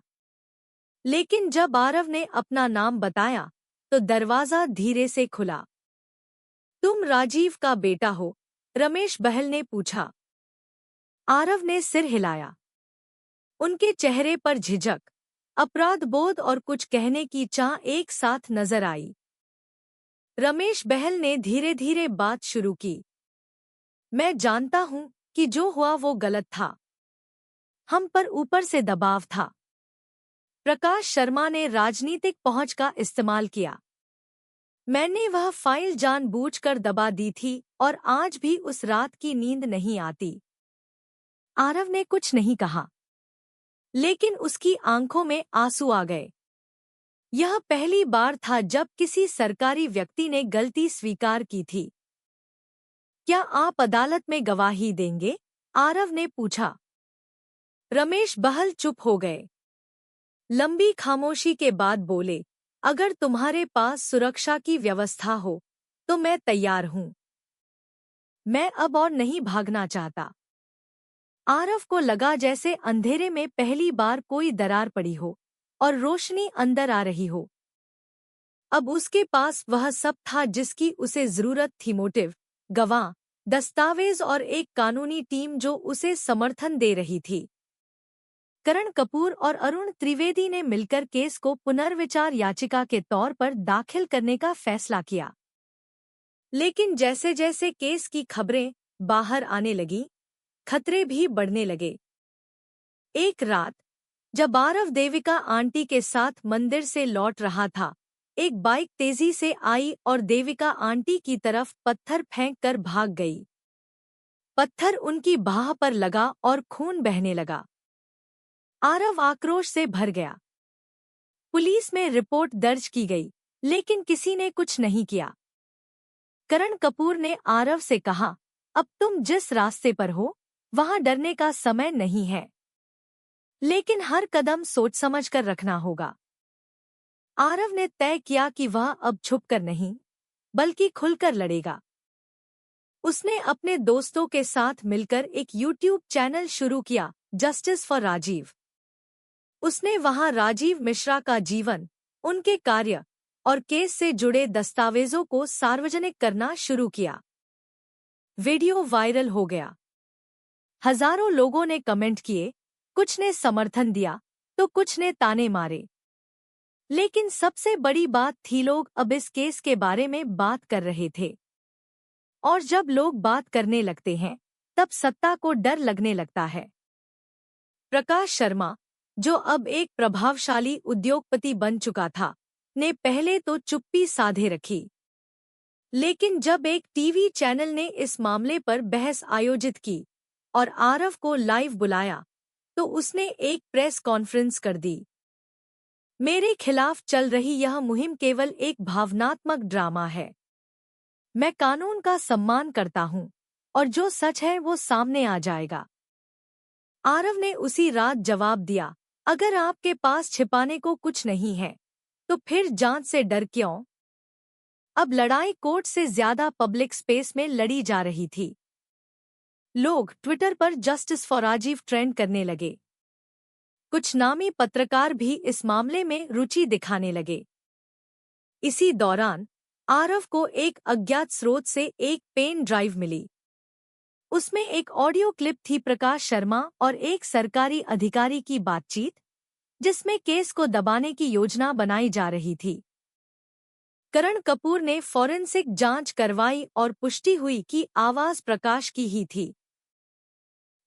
लेकिन जब आरव ने अपना नाम बताया तो दरवाजा धीरे से खुला। तुम राजीव का बेटा हो? रमेश बहल ने पूछा। आरव ने सिर हिलाया। उनके चेहरे पर झिझक, अपराध बोध और कुछ कहने की चाह एक साथ नजर आई। रमेश बहल ने धीरे धीरे बात शुरू की। मैं जानता हूं कि जो हुआ वो गलत था। हम पर ऊपर से दबाव था। प्रकाश शर्मा ने राजनीतिक पहुंच का इस्तेमाल किया। मैंने वह फाइल जानबूझकर दबा दी थी और आज भी उस रात की नींद नहीं आती। आरव ने कुछ नहीं कहा, लेकिन उसकी आंखों में आंसू आ गए। यह पहली बार था जब किसी सरकारी व्यक्ति ने गलती स्वीकार की थी। क्या आप अदालत में गवाही देंगे? आरव ने पूछा। रमेश बहल चुप हो गए। लंबी खामोशी के बाद बोले, अगर तुम्हारे पास सुरक्षा की व्यवस्था हो तो मैं तैयार हूं। मैं अब और नहीं भागना चाहता। आरव को लगा जैसे अंधेरे में पहली बार कोई दरार पड़ी हो और रोशनी अंदर आ रही हो। अब उसके पास वह सब था जिसकी उसे जरूरत थी, मोटिव, गवाह, दस्तावेज और एक कानूनी टीम जो उसे समर्थन दे रही थी। करण कपूर और अरुण त्रिवेदी ने मिलकर केस को पुनर्विचार याचिका के तौर पर दाखिल करने का फैसला किया। लेकिन जैसे जैसे केस की खबरें बाहर आने लगीं, खतरे भी बढ़ने लगे। एक रात जब आरव देविका आंटी के साथ मंदिर से लौट रहा था, एक बाइक तेजी से आई और देविका आंटी की तरफ पत्थर फेंक कर भाग गई। पत्थर उनकी बाह पर लगा और खून बहने लगा। आरव आक्रोश से भर गया। पुलिस में रिपोर्ट दर्ज की गई, लेकिन किसी ने कुछ नहीं किया। करण कपूर ने आरव से कहा, अब तुम जिस रास्ते पर हो, वहां डरने का समय नहीं है, लेकिन हर कदम सोच समझ कर रखना होगा। आरव ने तय किया कि वह अब छुपकर नहीं, बल्कि खुलकर लड़ेगा। उसने अपने दोस्तों के साथ मिलकर एक यूट्यूब चैनल शुरू किया, जस्टिस फॉर राजीव। उसने वहां राजीव मिश्रा का जीवन, उनके कार्य और केस से जुड़े दस्तावेजों को सार्वजनिक करना शुरू किया। वीडियो वायरल हो गया। हजारों लोगों ने कमेंट किए, कुछ ने समर्थन दिया तो कुछ ने ताने मारे। लेकिन सबसे बड़ी बात थी, लोग अब इस केस के बारे में बात कर रहे थे। और जब लोग बात करने लगते हैं, तब सत्ता को डर लगने लगता है। प्रकाश शर्मा, जो अब एक प्रभावशाली उद्योगपति बन चुका था, ने पहले तो चुप्पी साधे रखी। लेकिन जब एक टीवी चैनल ने इस मामले पर बहस आयोजित की और आरव को लाइव बुलाया, तो उसने एक प्रेस कॉन्फ्रेंस कर दी। मेरे खिलाफ चल रही यह मुहिम केवल एक भावनात्मक ड्रामा है। मैं कानून का सम्मान करता हूं और जो सच है वो सामने आ जाएगा। आरव ने उसी रात जवाब दिया, अगर आपके पास छिपाने को कुछ नहीं है, तो फिर जांच से डर क्यों? अब लड़ाई कोर्ट से ज्यादा पब्लिक स्पेस में लड़ी जा रही थी। लोग ट्विटर पर जस्टिस फॉर राजीव ट्रेंड करने लगे। कुछ नामी पत्रकार भी इस मामले में रुचि दिखाने लगे। इसी दौरान आरव को एक अज्ञात स्रोत से एक पेन ड्राइव मिली। उसमें एक ऑडियो क्लिप थी, प्रकाश शर्मा और एक सरकारी अधिकारी की बातचीत, जिसमें केस को दबाने की योजना बनाई जा रही थी। करण कपूर ने फॉरेंसिक जांच करवाई और पुष्टि हुई कि आवाज प्रकाश की ही थी।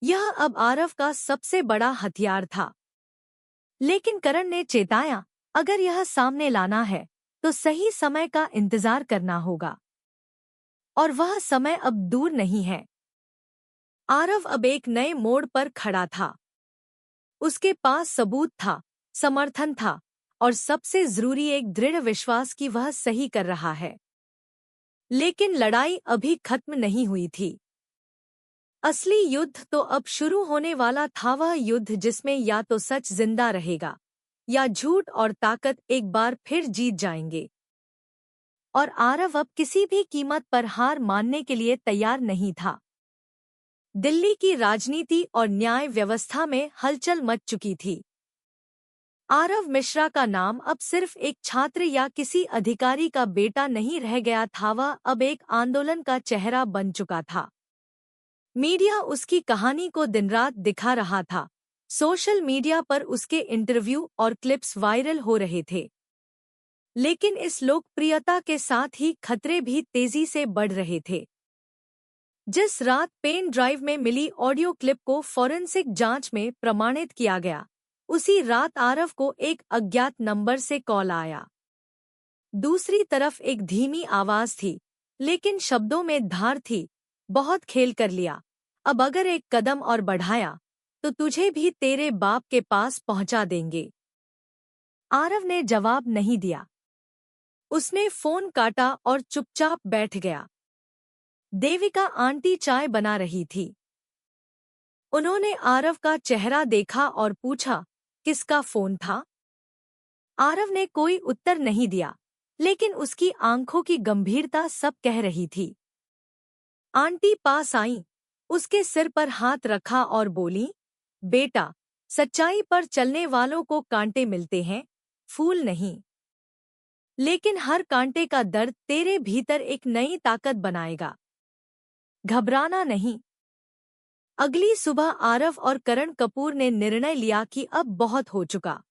यह अब आरव का सबसे बड़ा हथियार था। लेकिन करण ने चेताया, अगर यह सामने लाना है तो सही समय का इंतजार करना होगा, और वह समय अब दूर नहीं है। आरव अब एक नए मोड़ पर खड़ा था। उसके पास सबूत था, समर्थन था और सबसे जरूरी एक दृढ़ विश्वास कि वह सही कर रहा है। लेकिन लड़ाई अभी खत्म नहीं हुई थी। असली युद्ध तो अब शुरू होने वाला था, वह युद्ध जिसमें या तो सच जिंदा रहेगा या झूठ और ताकत एक बार फिर जीत जाएंगे। और आरव अब किसी भी कीमत पर हार मानने के लिए तैयार नहीं था। दिल्ली की राजनीति और न्याय व्यवस्था में हलचल मच चुकी थी। आरव मिश्रा का नाम अब सिर्फ एक छात्र या किसी अधिकारी का बेटा नहीं रह गया था, वह अब एक आंदोलन का चेहरा बन चुका था। मीडिया उसकी कहानी को दिन रात दिखा रहा था। सोशल मीडिया पर उसके इंटरव्यू और क्लिप्स वायरल हो रहे थे। लेकिन इस लोकप्रियता के साथ ही खतरे भी तेजी से बढ़ रहे थे। जिस रात पेन ड्राइव में मिली ऑडियो क्लिप को फॉरेंसिक जांच में प्रमाणित किया गया, उसी रात आरव को एक अज्ञात नंबर से कॉल आया। दूसरी तरफ एक धीमी आवाज थी, लेकिन शब्दों में धार थी, बहुत खेल कर लिया, अब अगर एक कदम और बढ़ाया तो तुझे भी तेरे बाप के पास पहुंचा देंगे। आरव ने जवाब नहीं दिया। उसने फोन काटा और चुपचाप बैठ गया। देविका आंटी चाय बना रही थी। उन्होंने आरव का चेहरा देखा और पूछा, किसका फोन था? आरव ने कोई उत्तर नहीं दिया, लेकिन उसकी आंखों की गंभीरता सब कह रही थी। आंटी पास आईं, उसके सिर पर हाथ रखा और बोली, बेटा, सच्चाई पर चलने वालों को कांटे मिलते हैं, फूल नहीं। लेकिन हर कांटे का दर्द तेरे भीतर एक नई ताकत बनाएगा। घबराना नहीं। अगली सुबह आरव और करण कपूर ने निर्णय लिया कि अब बहुत हो चुका।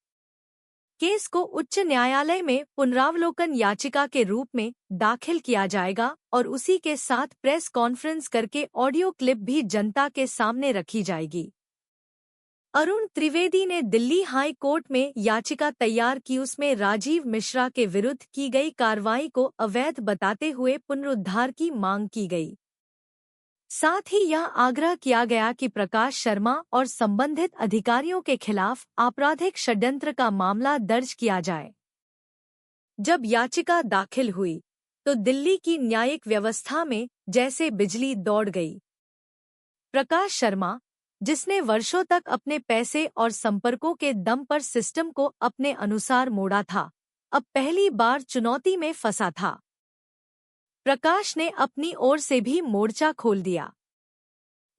केस को उच्च न्यायालय में पुनरावलोकन याचिका के रूप में दाखिल किया जाएगा और उसी के साथ प्रेस कॉन्फ्रेंस करके ऑडियो क्लिप भी जनता के सामने रखी जाएगी। अरुण त्रिवेदी ने दिल्ली हाई कोर्ट में याचिका तैयार की। उसमें राजीव मिश्रा के विरुद्ध की गई कार्रवाई को अवैध बताते हुए पुनरुद्धार की मांग की गई। साथ ही यह आग्रह किया गया कि प्रकाश शर्मा और संबंधित अधिकारियों के खिलाफ आपराधिक षड्यंत्र का मामला दर्ज किया जाए। जब याचिका दाखिल हुई तो दिल्ली की न्यायिक व्यवस्था में जैसे बिजली दौड़ गई। प्रकाश शर्मा, जिसने वर्षों तक अपने पैसे और संपर्कों के दम पर सिस्टम को अपने अनुसार मोड़ा था, अब पहली बार चुनौती में फंसा था। प्रकाश ने अपनी ओर से भी मोर्चा खोल दिया।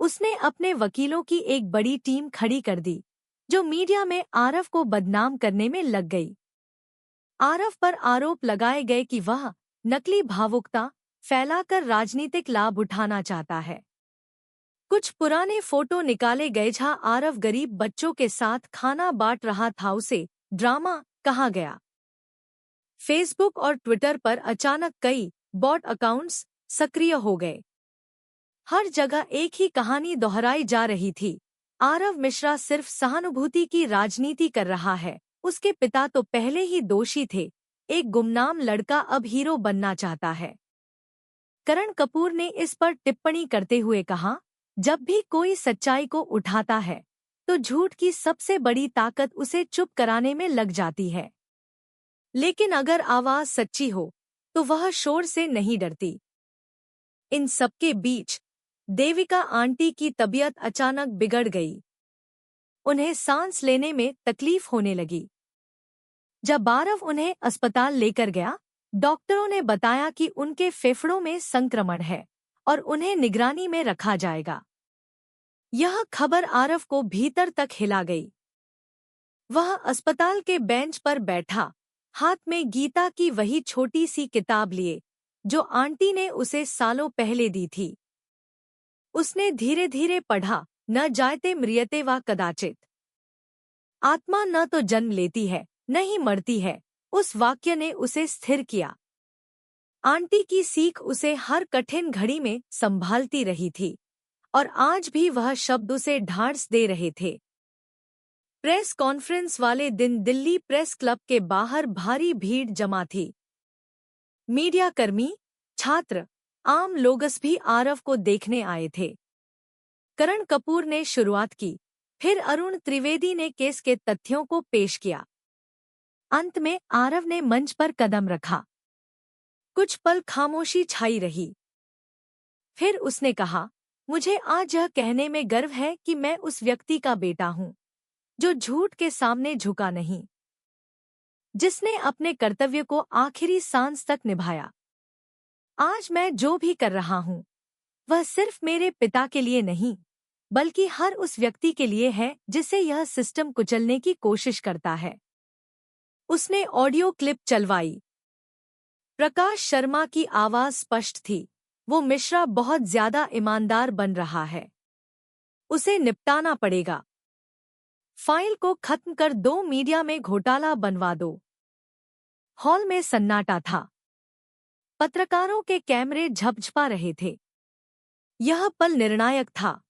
उसने अपने वकीलों की एक बड़ी टीम खड़ी कर दी, जो मीडिया में आरव को बदनाम करने में लग गई। आरव पर आरोप लगाए गए कि वह नकली भावुकता फैलाकर राजनीतिक लाभ उठाना चाहता है। कुछ पुराने फोटो निकाले गए जहां आरव गरीब बच्चों के साथ खाना बांट रहा था। उसे ड्रामा कहा गया। फेसबुक और ट्विटर पर अचानक कई बॉट अकाउंट्स सक्रिय हो गए। हर जगह एक ही कहानी दोहराई जा रही थी। आरव मिश्रा सिर्फ सहानुभूति की राजनीति कर रहा है। उसके पिता तो पहले ही दोषी थे। एक गुमनाम लड़का अब हीरो बनना चाहता है। करण कपूर ने इस पर टिप्पणी करते हुए कहा, जब भी कोई सच्चाई को उठाता है तो झूठ की सबसे बड़ी ताकत उसे चुप कराने में लग जाती है। लेकिन अगर आवाज सच्ची हो तो वह शोर से नहीं डरती। इन सबके बीच देविका आंटी की तबीयत अचानक बिगड़ गई। उन्हें सांस लेने में तकलीफ होने लगी। जब आरव उन्हें अस्पताल लेकर गया, डॉक्टरों ने बताया कि उनके फेफड़ों में संक्रमण है और उन्हें निगरानी में रखा जाएगा। यह खबर आरव को भीतर तक हिला गई। वह अस्पताल के बेंच पर बैठा, हाथ में गीता की वही छोटी सी किताब लिए जो आंटी ने उसे सालों पहले दी थी। उसने धीरे धीरे पढ़ा, न जायते म्रियते वा कदाचित। आत्मा न तो जन्म लेती है न ही मरती है। उस वाक्य ने उसे स्थिर किया। आंटी की सीख उसे हर कठिन घड़ी में संभालती रही थी और आज भी वह शब्द उसे ढाढ़स दे रहे थे। प्रेस कॉन्फ्रेंस वाले दिन दिल्ली प्रेस क्लब के बाहर भारी भीड़ जमा थी। मीडियाकर्मी, छात्र, आम लोगस भी आरव को देखने आए थे। करण कपूर ने शुरुआत की, फिर अरुण त्रिवेदी ने केस के तथ्यों को पेश किया। अंत में आरव ने मंच पर कदम रखा। कुछ पल खामोशी छाई रही। फिर उसने कहा, मुझे आज यह कहने में गर्व है कि मैं उस व्यक्ति का बेटा हूं जो झूठ के सामने झुका नहीं, जिसने अपने कर्तव्य को आखिरी सांस तक निभाया। आज मैं जो भी कर रहा हूं वह सिर्फ मेरे पिता के लिए नहीं, बल्कि हर उस व्यक्ति के लिए है जिसे यह सिस्टम कुचलने की कोशिश करता है। उसने ऑडियो क्लिप चलवाई। प्रकाश शर्मा की आवाज स्पष्ट थी, वो मिश्रा बहुत ज्यादा ईमानदार बन रहा है, उसे निपटाना पड़ेगा। फाइल को खत्म कर दो, मीडिया में घोटाला बनवा दो। हॉल में सन्नाटा था। पत्रकारों के कैमरे झपझपा रहे थे। यह पल निर्णायक था।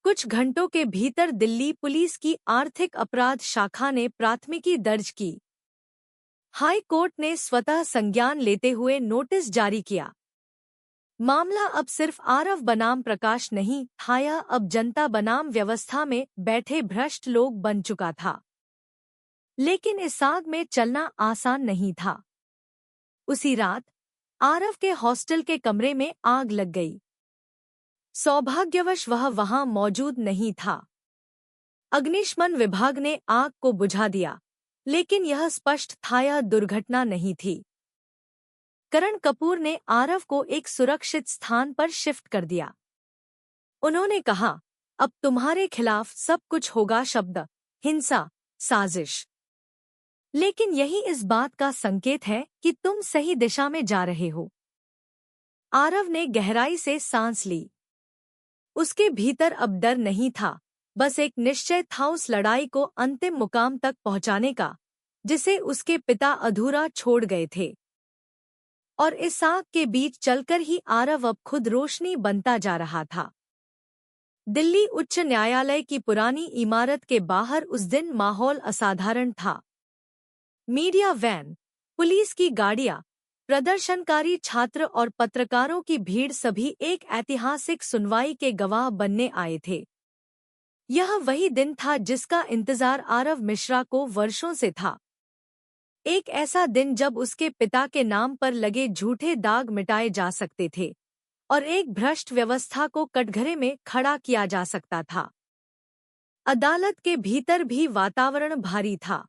कुछ घंटों के भीतर दिल्ली पुलिस की आर्थिक अपराध शाखा ने प्राथमिकी दर्ज की। हाई कोर्ट ने स्वतः संज्ञान लेते हुए नोटिस जारी किया। मामला अब सिर्फ आरव बनाम प्रकाश नहीं था, यह अब जनता बनाम व्यवस्था में बैठे भ्रष्ट लोग बन चुका था। लेकिन इस आग में चलना आसान नहीं था। उसी रात आरव के हॉस्टल के कमरे में आग लग गई। सौभाग्यवश वह वहां मौजूद नहीं था। अग्निशमन विभाग ने आग को बुझा दिया, लेकिन यह स्पष्ट था यह दुर्घटना नहीं थी। करण कपूर ने आरव को एक सुरक्षित स्थान पर शिफ्ट कर दिया। उन्होंने कहा, अब तुम्हारे खिलाफ सब कुछ होगा, शब्द, हिंसा, साजिश। लेकिन यही इस बात का संकेत है कि तुम सही दिशा में जा रहे हो। आरव ने गहराई से सांस ली। उसके भीतर अब डर नहीं था, बस एक निश्चय था उस लड़ाई को अंतिम मुकाम तक पहुंचाने का, जिसे उसके पिता अधूरा छोड़ गए थे। और इस आग के बीच चलकर ही आरव अब खुद रोशनी बनता जा रहा था। दिल्ली उच्च न्यायालय की पुरानी इमारत के बाहर उस दिन माहौल असाधारण था। मीडिया वैन, पुलिस की गाड़ियां, प्रदर्शनकारी छात्र और पत्रकारों की भीड़ सभी एक ऐतिहासिक सुनवाई के गवाह बनने आए थे। यह वही दिन था जिसका इंतजार आरव मिश्रा को वर्षों से था। एक ऐसा दिन जब उसके पिता के नाम पर लगे झूठे दाग मिटाए जा सकते थे और एक भ्रष्ट व्यवस्था को कटघरे में खड़ा किया जा सकता था। अदालत के भीतर भी वातावरण भारी था।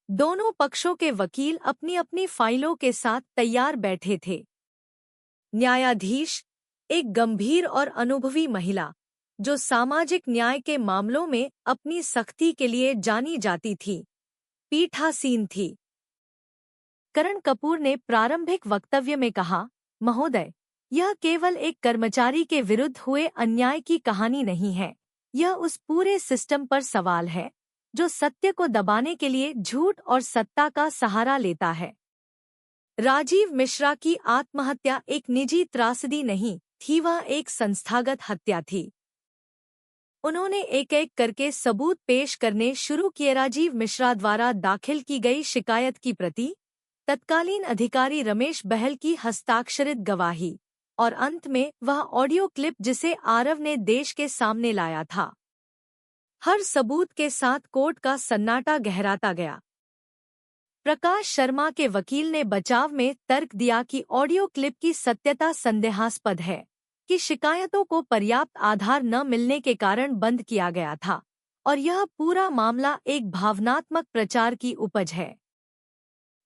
दोनों पक्षों के वकील अपनी अपनी फाइलों के साथ तैयार बैठे थे। न्यायाधीश, एक गंभीर और अनुभवी महिला, जो सामाजिक न्याय के मामलों में अपनी सख्ती के लिए जानी जाती थी, पीठासीन थी। करण कपूर ने प्रारंभिक वक्तव्य में कहा, महोदय, यह केवल एक कर्मचारी के विरुद्ध हुए अन्याय की कहानी नहीं है, यह उस पूरे सिस्टम पर सवाल है जो सत्य को दबाने के लिए झूठ और सत्ता का सहारा लेता है। राजीव मिश्रा की आत्महत्या एक निजी त्रासदी नहीं थी, वह एक संस्थागत हत्या थी। उन्होंने एक एक करके सबूत पेश करने शुरू किए। राजीव मिश्रा द्वारा दाखिल की गई शिकायत की प्रति, तत्कालीन अधिकारी रमेश बहल की हस्ताक्षरित गवाही और अंत में वह ऑडियो क्लिप जिसे आरव ने देश के सामने लाया था। हर सबूत के साथ कोर्ट का सन्नाटा गहराता गया। प्रकाश शर्मा के वकील ने बचाव में तर्क दिया कि ऑडियो क्लिप की सत्यता संदेहास्पद है, कि शिकायतों को पर्याप्त आधार न मिलने के कारण बंद किया गया था और यह पूरा मामला एक भावनात्मक प्रचार की उपज है।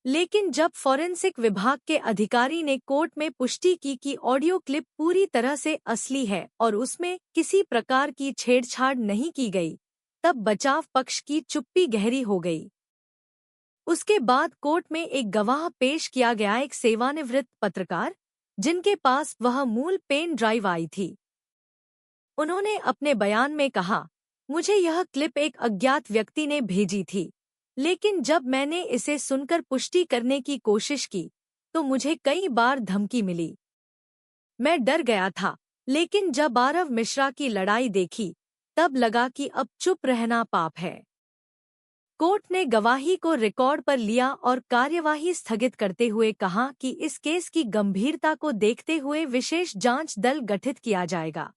लेकिन जब फॉरेंसिक विभाग के अधिकारी ने कोर्ट में पुष्टि की कि ऑडियो क्लिप पूरी तरह से असली है और उसमें किसी प्रकार की छेड़छाड़ नहीं की गई, तब बचाव पक्ष की चुप्पी गहरी हो गई। उसके बाद कोर्ट में एक गवाह पेश किया गया, एक सेवानिवृत्त पत्रकार, जिनके पास वह मूल पेन ड्राइव आई थी। उन्होंने अपने बयान में कहा, मुझे यह क्लिप एक अज्ञात व्यक्ति ने भेजी थी, लेकिन जब मैंने इसे सुनकर पुष्टि करने की कोशिश की तो मुझे कई बार धमकी मिली। मैं डर गया था, लेकिन जब आरव मिश्रा की लड़ाई देखी तब लगा कि अब चुप रहना पाप है। कोर्ट ने गवाही को रिकॉर्ड पर लिया और कार्यवाही स्थगित करते हुए कहा कि इस केस की गंभीरता को देखते हुए विशेष जांच दल गठित किया जाएगा।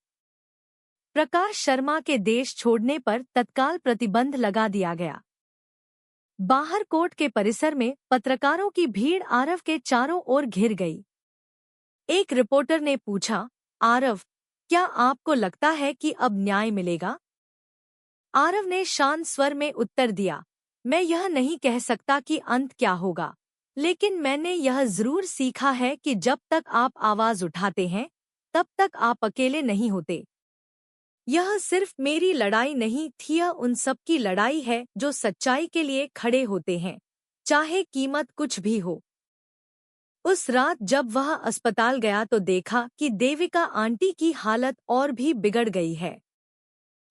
प्रकाश शर्मा के देश छोड़ने पर तत्काल प्रतिबंध लगा दिया गया। बाहर कोर्ट के परिसर में पत्रकारों की भीड़ आरव के चारों ओर घिर गई। एक रिपोर्टर ने पूछा, आरव, क्या आपको लगता है कि अब न्याय मिलेगा? आरव ने शांत स्वर में उत्तर दिया, मैं यह नहीं कह सकता कि अंत क्या होगा, लेकिन मैंने यह जरूर सीखा है कि जब तक आप आवाज उठाते हैं तब तक आप अकेले नहीं होते। यह सिर्फ मेरी लड़ाई नहीं थी, यह उन सब की लड़ाई है जो सच्चाई के लिए खड़े होते हैं, चाहे कीमत कुछ भी हो। उस रात जब वह अस्पताल गया तो देखा कि देविका आंटी की हालत और भी बिगड़ गई है।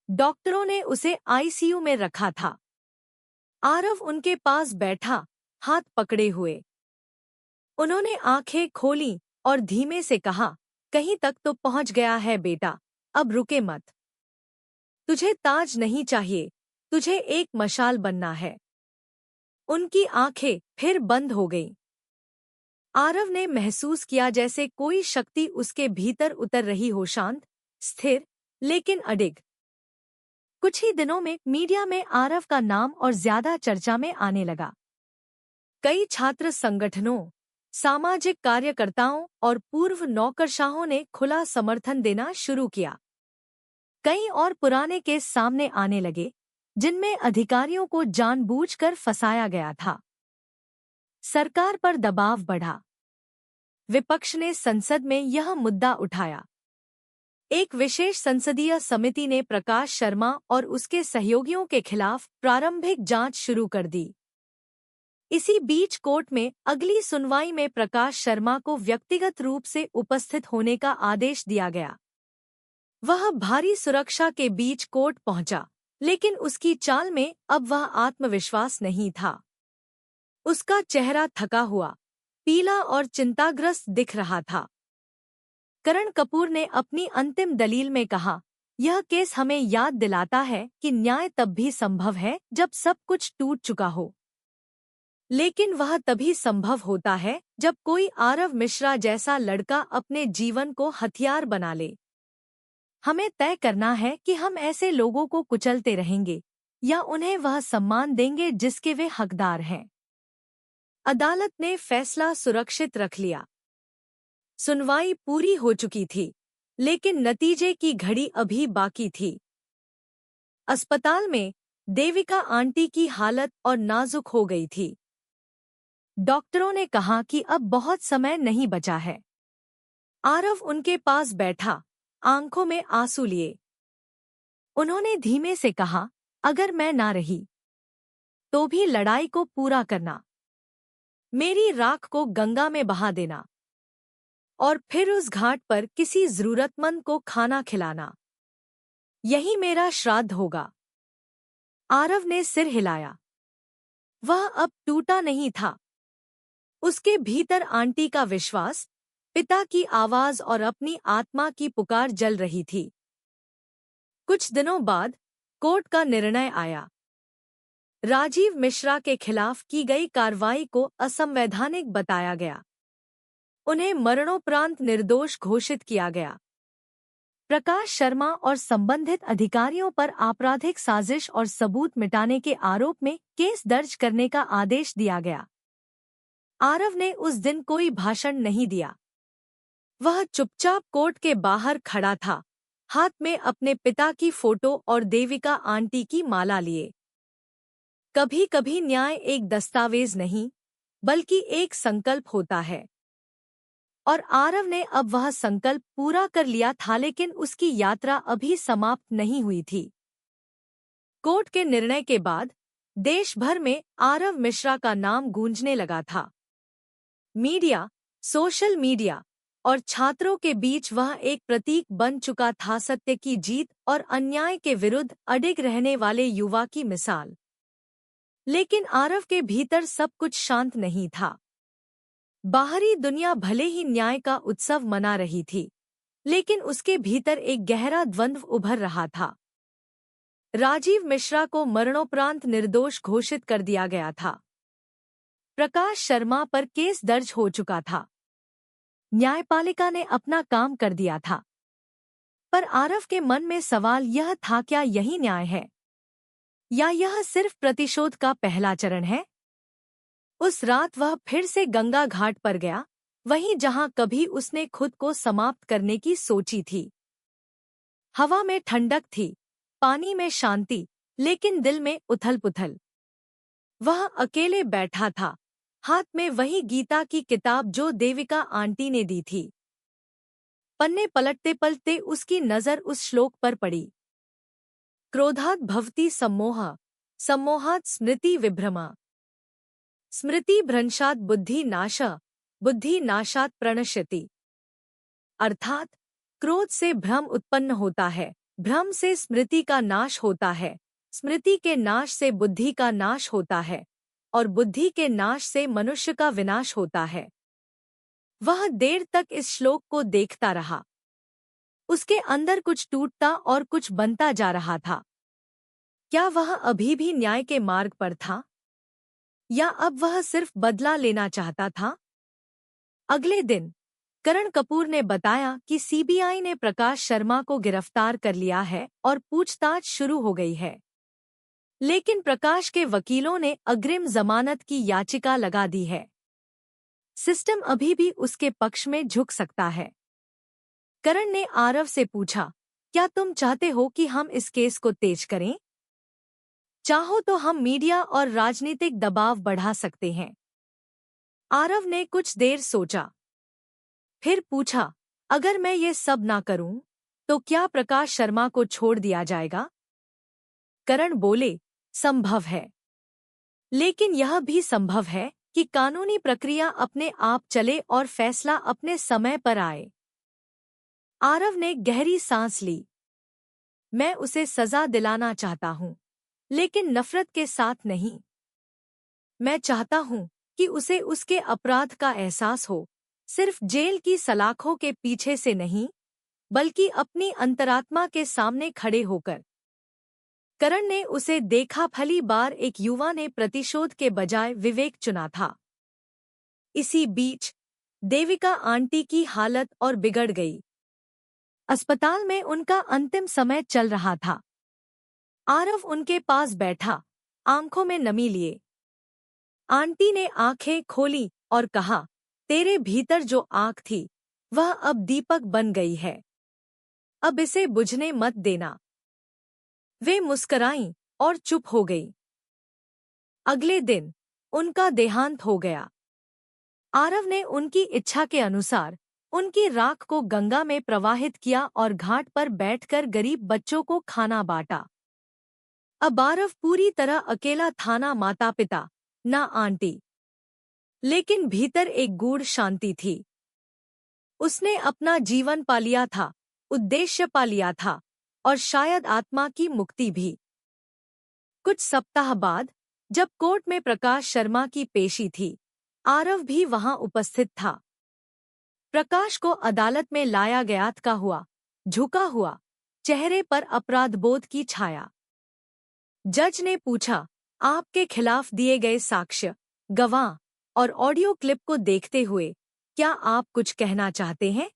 डॉक्टरों ने उसे आईसीयू में रखा था। आरव उनके पास बैठा, हाथ पकड़े हुए। उन्होंने आंखें खोलीं और धीमे से कहा, कहीं तक तो पहुंच गया है बेटा, अब रुके मत। तुझे ताज नहीं चाहिए, तुझे एक मशाल बनना है। उनकी आंखें फिर बंद हो गईं। आरव ने महसूस किया जैसे कोई शक्ति उसके भीतर उतर रही हो, शांत, स्थिर, लेकिन अडिग। कुछ ही दिनों में मीडिया में आरव का नाम और ज्यादा चर्चा में आने लगा। कई छात्र संगठनों, सामाजिक कार्यकर्ताओं और पूर्व नौकरशाहों ने खुला समर्थन देना शुरू किया। कई और पुराने केस सामने आने लगे, जिनमें अधिकारियों को जानबूझकर फंसाया गया था। सरकार पर दबाव बढ़ा। विपक्ष ने संसद में यह मुद्दा उठाया। एक विशेष संसदीय समिति ने प्रकाश शर्मा और उसके सहयोगियों के खिलाफ प्रारंभिक जांच शुरू कर दी। इसी बीच कोर्ट में अगली सुनवाई में प्रकाश शर्मा को व्यक्तिगत रूप से उपस्थित होने का आदेश दिया गया। वह भारी सुरक्षा के बीच कोर्ट पहुंचा, लेकिन उसकी चाल में अब वह आत्मविश्वास नहीं था। उसका चेहरा थका हुआ, पीला और चिंताग्रस्त दिख रहा था। करण कपूर ने अपनी अंतिम दलील में कहा, यह केस हमें याद दिलाता है कि न्याय तब भी संभव है जब सब कुछ टूट चुका हो। लेकिन वह तभी संभव होता है जब कोई आरव मिश्रा जैसा लड़का अपने जीवन को हथियार बना ले। हमें तय करना है कि हम ऐसे लोगों को कुचलते रहेंगे या उन्हें वह सम्मान देंगे जिसके वे हकदार हैं। अदालत ने फैसला सुरक्षित रख लिया। सुनवाई पूरी हो चुकी थी, लेकिन नतीजे की घड़ी अभी बाकी थी। अस्पताल में देविका आंटी की हालत और नाजुक हो गई थी। डॉक्टरों ने कहा कि अब बहुत समय नहीं बचा है। आरव उनके पास बैठा, आंखों में आंसू लिए। उन्होंने धीमे से कहा, अगर मैं ना रही तो भी लड़ाई को पूरा करना, मेरी राख को गंगा में बहा देना और फिर उस घाट पर किसी जरूरतमंद को खाना खिलाना। यही मेरा श्राद्ध होगा। आरव ने सिर हिलाया। वह अब टूटा नहीं था। उसके भीतर आंटी का विश्वास, पिता की आवाज और अपनी आत्मा की पुकार जल रही थी। कुछ दिनों बाद कोर्ट का निर्णय आया। राजीव मिश्रा के खिलाफ की गई कार्रवाई को असंवैधानिक बताया गया। उन्हें मरणोपरांत निर्दोष घोषित किया गया। प्रकाश शर्मा और संबंधित अधिकारियों पर आपराधिक साजिश और सबूत मिटाने के आरोप में केस दर्ज करने का आदेश दिया गया। आरव ने उस दिन कोई भाषण नहीं दिया। वह चुपचाप कोर्ट के बाहर खड़ा था, हाथ में अपने पिता की फोटो और देविका आंटी की माला लिए। कभी-कभी न्याय एक दस्तावेज नहीं, बल्कि एक संकल्प होता है। और आरव ने अब वह संकल्प पूरा कर लिया था, लेकिन उसकी यात्रा अभी समाप्त नहीं हुई थी। कोर्ट के निर्णय के बाद देश भर में आरव मिश्रा का नाम गूंजने लगा था। मीडिया, सोशल मीडिया और छात्रों के बीच वह एक प्रतीक बन चुका था, सत्य की जीत और अन्याय के विरुद्ध अडिग रहने वाले युवा की मिसाल। लेकिन आरव के भीतर सब कुछ शांत नहीं था। बाहरी दुनिया भले ही न्याय का उत्सव मना रही थी, लेकिन उसके भीतर एक गहरा द्वंद्व उभर रहा था। राजीव मिश्रा को मरणोपरांत निर्दोष घोषित कर दिया गया था। प्रकाश शर्मा पर केस दर्ज हो चुका था। न्यायपालिका ने अपना काम कर दिया था। पर आरव के मन में सवाल यह था, क्या यही न्याय है या यह सिर्फ प्रतिशोध का पहला चरण है? उस रात वह फिर से गंगा घाट पर गया, वहीं जहां कभी उसने खुद को समाप्त करने की सोची थी। हवा में ठंडक थी, पानी में शांति, लेकिन दिल में उथल-पुथल। वह अकेले बैठा था, हाथ में वही गीता की किताब जो देविका आंटी ने दी थी। पन्ने पलटते पलटते उसकी नजर उस श्लोक पर पड़ी। क्रोधात् भवति सम्मोहः, सम्मोहात् स्मृति विभ्रमा, स्मृति भ्रंशात् बुद्धि नाशः, बुद्धि नाशात् प्रणश्यति। अर्थात क्रोध से भ्रम उत्पन्न होता है, भ्रम से स्मृति का नाश होता है, स्मृति के नाश से बुद्धि का नाश होता है और बुद्धि के नाश से मनुष्य का विनाश होता है। वह देर तक इस श्लोक को देखता रहा। उसके अंदर कुछ टूटता और कुछ बनता जा रहा था। क्या वह अभी भी न्याय के मार्ग पर था या अब वह सिर्फ बदला लेना चाहता था? अगले दिन करण कपूर ने बताया कि सीबीआई ने प्रकाश शर्मा को गिरफ्तार कर लिया है और पूछताछ शुरू हो गई है। लेकिन प्रकाश के वकीलों ने अग्रिम जमानत की याचिका लगा दी है। सिस्टम अभी भी उसके पक्ष में झुक सकता है। करण ने आरव से पूछा, क्या तुम चाहते हो कि हम इस केस को तेज करें? चाहो तो हम मीडिया और राजनीतिक दबाव बढ़ा सकते हैं। आरव ने कुछ देर सोचा, फिर पूछा, अगर मैं ये सब ना करूं, तो क्या प्रकाश शर्मा को छोड़ दिया जाएगा? करण बोले, संभव है। लेकिन यह भी संभव है कि कानूनी प्रक्रिया अपने आप चले और फैसला अपने समय पर आए। आरव ने गहरी सांस ली। मैं उसे सजा दिलाना चाहता हूँ, लेकिन नफरत के साथ नहीं। मैं चाहता हूँ कि उसे उसके अपराध का एहसास हो, सिर्फ जेल की सलाखों के पीछे से नहीं, बल्कि अपनी अंतरात्मा के सामने खड़े होकर। करण ने उसे देखा। पहली बार एक युवा ने प्रतिशोध के बजाय विवेक चुना था। इसी बीच देविका आंटी की हालत और बिगड़ गई। अस्पताल में उनका अंतिम समय चल रहा था। आरव उनके पास बैठा, आंखों में नमी लिए। आंटी ने आंखें खोली और कहा, तेरे भीतर जो आग थी, वह अब दीपक बन गई है। अब इसे बुझने मत देना। वे मुस्कराईं और चुप हो गई। अगले दिन उनका देहांत हो गया। आरव ने उनकी इच्छा के अनुसार उनकी राख को गंगा में प्रवाहित किया और घाट पर बैठकर गरीब बच्चों को खाना बांटा। अब आरव पूरी तरह अकेला था, ना माता पिता, ना आंटी। लेकिन भीतर एक गूढ़ शांति थी। उसने अपना जीवन पा लिया था, उद्देश्य पा लिया था, और शायद आत्मा की मुक्ति भी। कुछ सप्ताह बाद, जब कोर्ट में प्रकाश शर्मा की पेशी थी, आरव भी वहां उपस्थित था। प्रकाश को अदालत में लाया गया था हुआ, झुका हुआ, चेहरे पर अपराधबोध की छाया। जज ने पूछा, आपके खिलाफ दिए गए साक्ष्य, गवाह और ऑडियो क्लिप को देखते हुए क्या आप कुछ कहना चाहते हैं?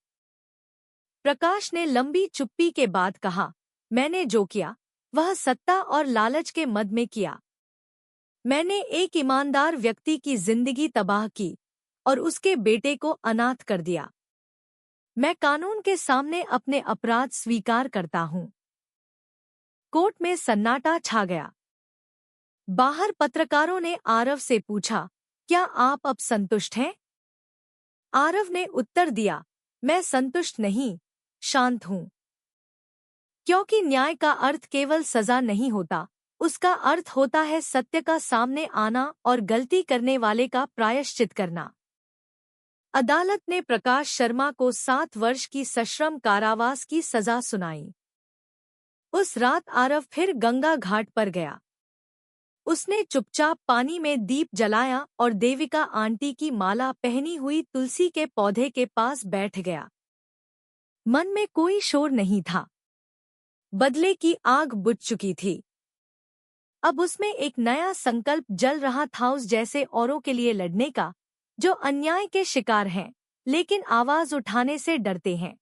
प्रकाश ने लंबी चुप्पी के बाद कहा, मैंने जो किया वह सत्ता और लालच के मद में किया। मैंने एक ईमानदार व्यक्ति की जिंदगी तबाह की और उसके बेटे को अनाथ कर दिया। मैं कानून के सामने अपने अपराध स्वीकार करता हूँ। कोर्ट में सन्नाटा छा गया। बाहर पत्रकारों ने आरव से पूछा, क्या आप अब संतुष्ट हैं? आरव ने उत्तर दिया, मैं संतुष्ट नहीं, शांत हूँ। क्योंकि न्याय का अर्थ केवल सजा नहीं होता, उसका अर्थ होता है सत्य का सामने आना और गलती करने वाले का प्रायश्चित करना। अदालत ने प्रकाश शर्मा को 7 वर्ष की सश्रम कारावास की सजा सुनाई। उस रात आरव फिर गंगा घाट पर गया। उसने चुपचाप पानी में दीप जलाया और देविका आंटी की माला पहनी हुई तुलसी के पौधे के पास बैठ गया। मन में कोई शोर नहीं था। बदले की आग बुझ चुकी थी। अब उसमें एक नया संकल्प जल रहा था, उस जैसे औरों के लिए लड़ने का, जो अन्याय के शिकार हैं, लेकिन आवाज उठाने से डरते हैं।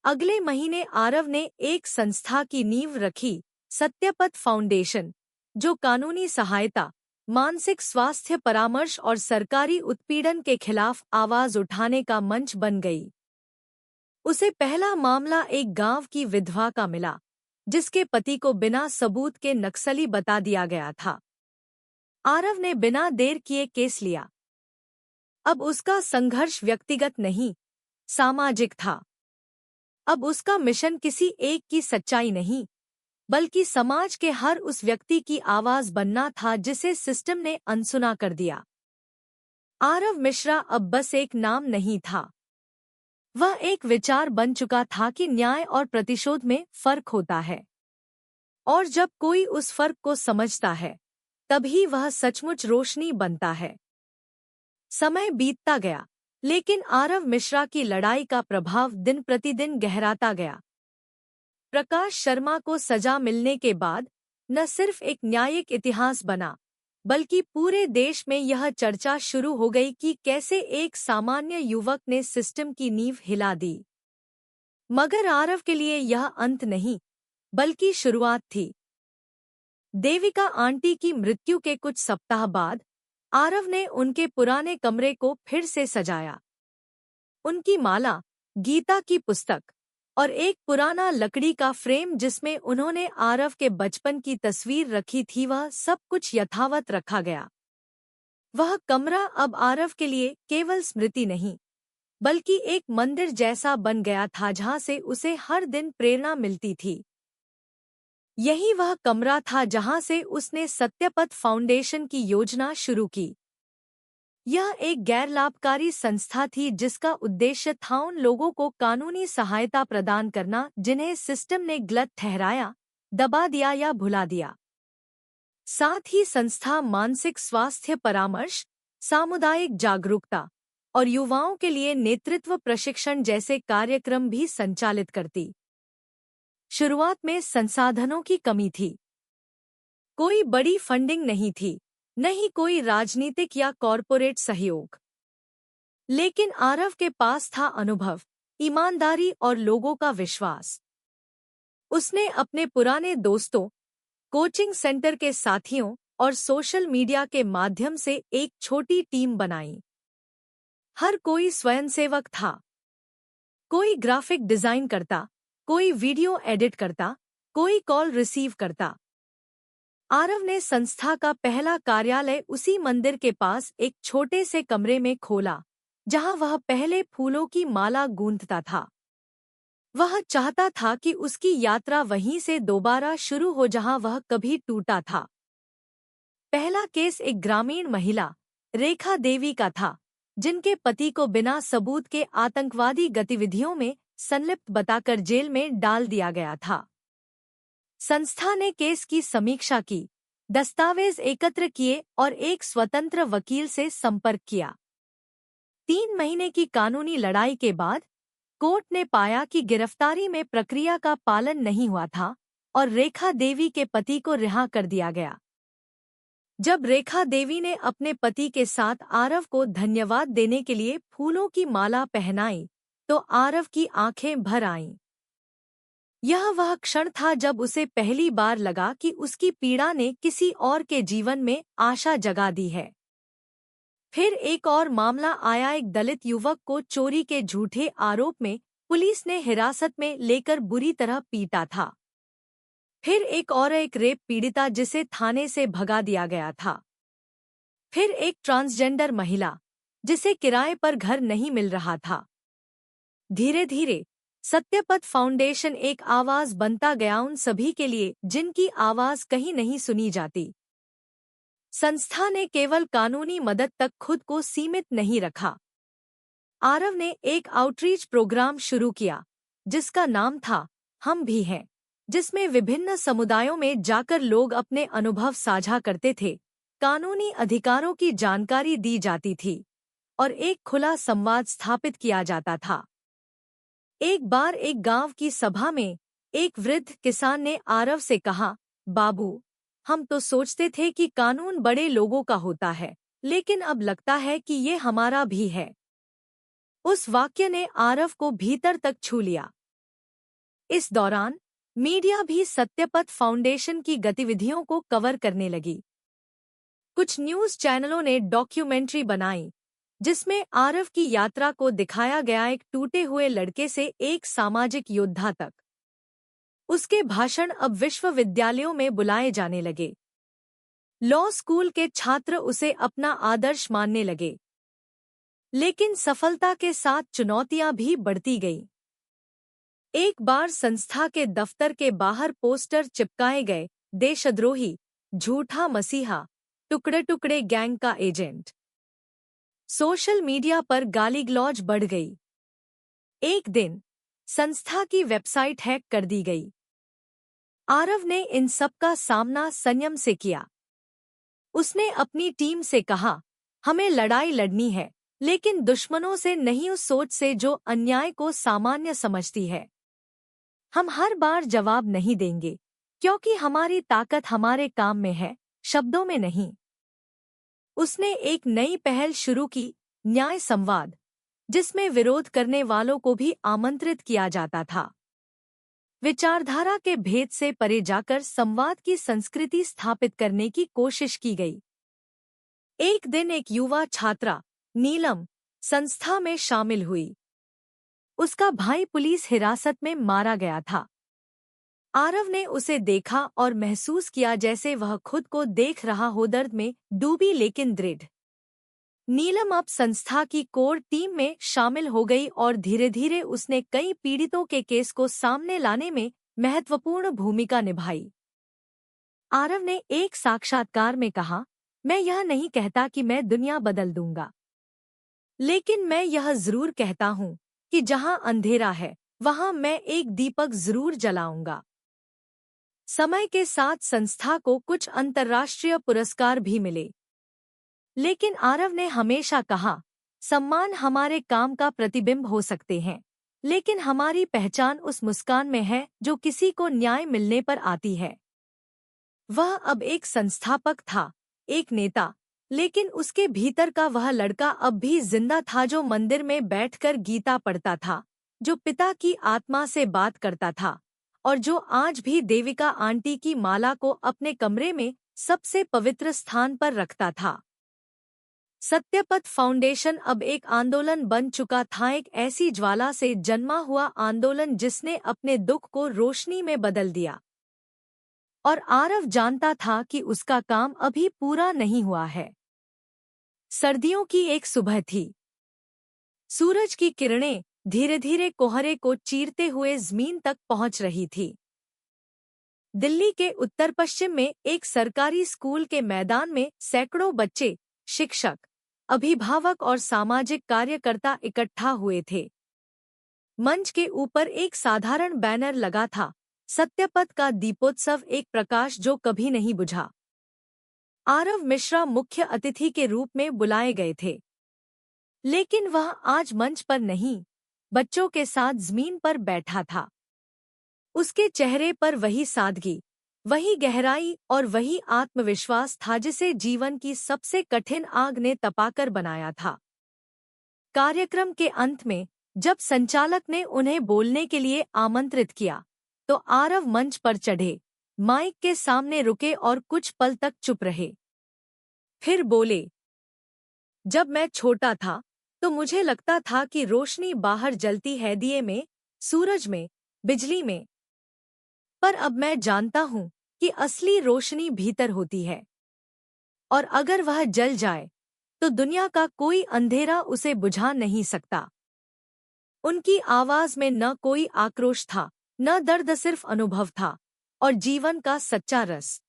अगले महीने आरव ने एक संस्था की नींव रखी, सत्यपथ फाउंडेशन, जो कानूनी सहायता, मानसिक स्वास्थ्य परामर्श और सरकारी उत्पीड़न के खिलाफ आवाज उठाने का मंच बन गई। उसे पहला मामला एक गांव की विधवा का मिला, जिसके पति को बिना सबूत के नक्सली बता दिया गया था। आरव ने बिना देर किए केस लिया। अब उसका संघर्ष व्यक्तिगत नहीं, सामाजिक था। अब उसका मिशन किसी एक की सच्चाई नहीं, बल्कि समाज के हर उस व्यक्ति की आवाज बनना था जिसे सिस्टम ने अनसुना कर दिया। आरव मिश्रा अब बस एक नाम नहीं था, वह एक विचार बन चुका था कि न्याय और प्रतिशोध में फर्क होता है, और जब कोई उस फर्क को समझता है, तभी वह सचमुच रोशनी बनता है। समय बीतता गया, लेकिन आरव मिश्रा की लड़ाई का प्रभाव दिन प्रतिदिन गहराता गया। प्रकाश शर्मा को सजा मिलने के बाद न सिर्फ एक न्यायिक इतिहास बना, बल्कि पूरे देश में यह चर्चा शुरू हो गई कि कैसे एक सामान्य युवक ने सिस्टम की नींव हिला दी। मगर आरव के लिए यह अंत नहीं, बल्कि शुरुआत थी। देविका आंटी की मृत्यु के कुछ सप्ताह बाद आरव ने उनके पुराने कमरे को फिर से सजाया। उनकी माला, गीता की पुस्तक और एक पुराना लकड़ी का फ्रेम जिसमें उन्होंने आरव के बचपन की तस्वीर रखी थी, वह सब कुछ यथावत रखा गया। वह कमरा अब आरव के लिए केवल स्मृति नहीं, बल्कि एक मंदिर जैसा बन गया था, जहां से उसे हर दिन प्रेरणा मिलती थी। यही वह कमरा था जहां से उसने सत्यपथ फाउंडेशन की योजना शुरू की। यह एक गैर लाभकारी संस्था थी जिसका उद्देश्य था उन लोगों को कानूनी सहायता प्रदान करना जिन्हें सिस्टम ने गलत ठहराया, दबा दिया या भुला दिया। साथ ही संस्था मानसिक स्वास्थ्य परामर्श, सामुदायिक जागरूकता और युवाओं के लिए नेतृत्व प्रशिक्षण जैसे कार्यक्रम भी संचालित करती। शुरुआत में संसाधनों की कमी थी। कोई बड़ी फंडिंग नहीं थी, न ही कोई राजनीतिक या कॉरपोरेट सहयोग। लेकिन आरव के पास था अनुभव, ईमानदारी और लोगों का विश्वास। उसने अपने पुराने दोस्तों, कोचिंग सेंटर के साथियों और सोशल मीडिया के माध्यम से एक छोटी टीम बनाई। हर कोई स्वयंसेवक था। कोई ग्राफिक डिजाइन करता, कोई वीडियो एडिट करता, कोई कॉल रिसीव करता। आरव ने संस्था का पहला कार्यालय उसी मंदिर के पास एक छोटे से कमरे में खोला, जहां वह पहले फूलों की माला गूंथता था। वह चाहता था कि उसकी यात्रा वहीं से दोबारा शुरू हो जहां वह कभी टूटा था। पहला केस एक ग्रामीण महिला, रेखा देवी का था, जिनके पति को बिना सबूत के आतंकवादी गतिविधियों में संलिप्त बताकर जेल में डाल दिया गया था। संस्था ने केस की समीक्षा की, दस्तावेज एकत्र किए और एक स्वतंत्र वकील से संपर्क किया। 3 महीने की कानूनी लड़ाई के बाद कोर्ट ने पाया कि गिरफ्तारी में प्रक्रिया का पालन नहीं हुआ था और रेखा देवी के पति को रिहा कर दिया गया। जब रेखा देवी ने अपने पति के साथ आरव को धन्यवाद देने के लिए फूलों की माला पहनाई, तो आरव की आंखें भर आईं। यह वह क्षण था जब उसे पहली बार लगा कि उसकी पीड़ा ने किसी और के जीवन में आशा जगा दी है। फिर एक और मामला आया। एक दलित युवक को चोरी के झूठे आरोप में पुलिस ने हिरासत में लेकर बुरी तरह पीटा था। फिर एक रेप पीड़िता जिसे थाने से भगा दिया गया था। फिर एक ट्रांसजेंडर महिला, जिसे किराए पर घर नहीं मिल रहा था। धीरे धीरे सत्यपथ फाउंडेशन एक आवाज बनता गया उन सभी के लिए जिनकी आवाज कहीं नहीं सुनी जाती। संस्था ने केवल कानूनी मदद तक खुद को सीमित नहीं रखा। आरव ने एक आउटरीच प्रोग्राम शुरू किया, जिसका नाम था हम भी हैं, जिसमें विभिन्न समुदायों में जाकर लोग अपने अनुभव साझा करते थे, कानूनी अधिकारों की जानकारी दी जाती थी और एक खुला संवाद स्थापित किया जाता था। एक बार एक गांव की सभा में एक वृद्ध किसान ने आरव से कहा, बाबू, हम तो सोचते थे कि कानून बड़े लोगों का होता है, लेकिन अब लगता है कि ये हमारा भी है। उस वाक्य ने आरव को भीतर तक छू लिया। इस दौरान मीडिया भी सत्यपथ फाउंडेशन की गतिविधियों को कवर करने लगी। कुछ न्यूज़ चैनलों ने डॉक्यूमेंट्री बनाई, जिसमें आरव की यात्रा को दिखाया गया, एक टूटे हुए लड़के से एक सामाजिक योद्धा तक। उसके भाषण अब विश्वविद्यालयों में बुलाए जाने लगे। लॉ स्कूल के छात्र उसे अपना आदर्श मानने लगे। लेकिन सफलता के साथ चुनौतियां भी बढ़ती गईं। एक बार संस्था के दफ्तर के बाहर पोस्टर चिपकाए गए, देशद्रोही, झूठा मसीहा, टुकड़े टुकड़े गैंग का एजेंट। सोशल मीडिया पर गाली-गलौज बढ़ गई। एक दिन संस्था की वेबसाइट हैक कर दी गई। आरव ने इन सब का सामना संयम से किया। उसने अपनी टीम से कहा, हमें लड़ाई लड़नी है, लेकिन दुश्मनों से नहीं, उस सोच से जो अन्याय को सामान्य समझती है। हम हर बार जवाब नहीं देंगे, क्योंकि हमारी ताकत हमारे काम में है, शब्दों में नहीं। उसने एक नई पहल शुरू की, न्याय संवाद, जिसमें विरोध करने वालों को भी आमंत्रित किया जाता था। विचारधारा के भेद से परे जाकर संवाद की संस्कृति स्थापित करने की कोशिश की गई। एक दिन एक युवा छात्रा, नीलम, संस्था में शामिल हुई। उसका भाई पुलिस हिरासत में मारा गया था। आरव ने उसे देखा और महसूस किया जैसे वह खुद को देख रहा हो, दर्द में डूबी लेकिन दृढ़। नीलम अब संस्था की कोर टीम में शामिल हो गई और धीरे धीरे उसने कई पीड़ितों के केस को सामने लाने में महत्वपूर्ण भूमिका निभाई। आरव ने एक साक्षात्कार में कहा, मैं यह नहीं कहता कि मैं दुनिया बदल दूंगा, लेकिन मैं यह जरूर कहता हूं कि जहां अंधेरा है वहां मैं एक दीपक जरूर जलाऊंगा। समय के साथ संस्था को कुछ अंतर्राष्ट्रीय पुरस्कार भी मिले, लेकिन आरव ने हमेशा कहा, सम्मान हमारे काम का प्रतिबिंब हो सकते हैं, लेकिन हमारी पहचान उस मुस्कान में है जो किसी को न्याय मिलने पर आती है। वह अब एक संस्थापक था, एक नेता, लेकिन उसके भीतर का वह लड़का अब भी जिंदा था जो मंदिर में बैठकर गीता पढ़ता था, जो पिता की आत्मा से बात करता था और जो आज भी देविका आंटी की माला को अपने कमरे में सबसे पवित्र स्थान पर रखता था। सत्यपथ फाउंडेशन अब एक आंदोलन बन चुका था, एक ऐसी ज्वाला से जन्मा हुआ आंदोलन जिसने अपने दुख को रोशनी में बदल दिया। और आरव जानता था कि उसका काम अभी पूरा नहीं हुआ है। सर्दियों की एक सुबह थी। सूरज की किरणें धीरे धीरे कोहरे को चीरते हुए जमीन तक पहुंच रही थी। दिल्ली के उत्तर पश्चिम में एक सरकारी स्कूल के मैदान में सैकड़ों बच्चे, शिक्षक, अभिभावक और सामाजिक कार्यकर्ता इकट्ठा हुए थे। मंच के ऊपर एक साधारण बैनर लगा था, सत्यपथ का दीपोत्सव, एक प्रकाश जो कभी नहीं बुझा। आरव मिश्रा मुख्य अतिथि के रूप में बुलाए गए थे, लेकिन वह आज मंच पर नहीं, बच्चों के साथ जमीन पर बैठा था। उसके चेहरे पर वही सादगी, वही गहराई और वही आत्मविश्वास था जिसे जीवन की सबसे कठिन आग ने तपाकर बनाया था। कार्यक्रम के अंत में जब संचालक ने उन्हें बोलने के लिए आमंत्रित किया, तो आरव मंच पर चढ़े, माइक के सामने रुके और कुछ पल तक चुप रहे। फिर बोले, जब मैं छोटा था तो मुझे लगता था कि रोशनी बाहर जलती है, दिए में, सूरज में, बिजली में। पर अब मैं जानता हूं कि असली रोशनी भीतर होती है, और अगर वह जल जाए तो दुनिया का कोई अंधेरा उसे बुझा नहीं सकता। उनकी आवाज में न कोई आक्रोश था, न दर्द, सिर्फ अनुभव था और जीवन का सच्चा रस।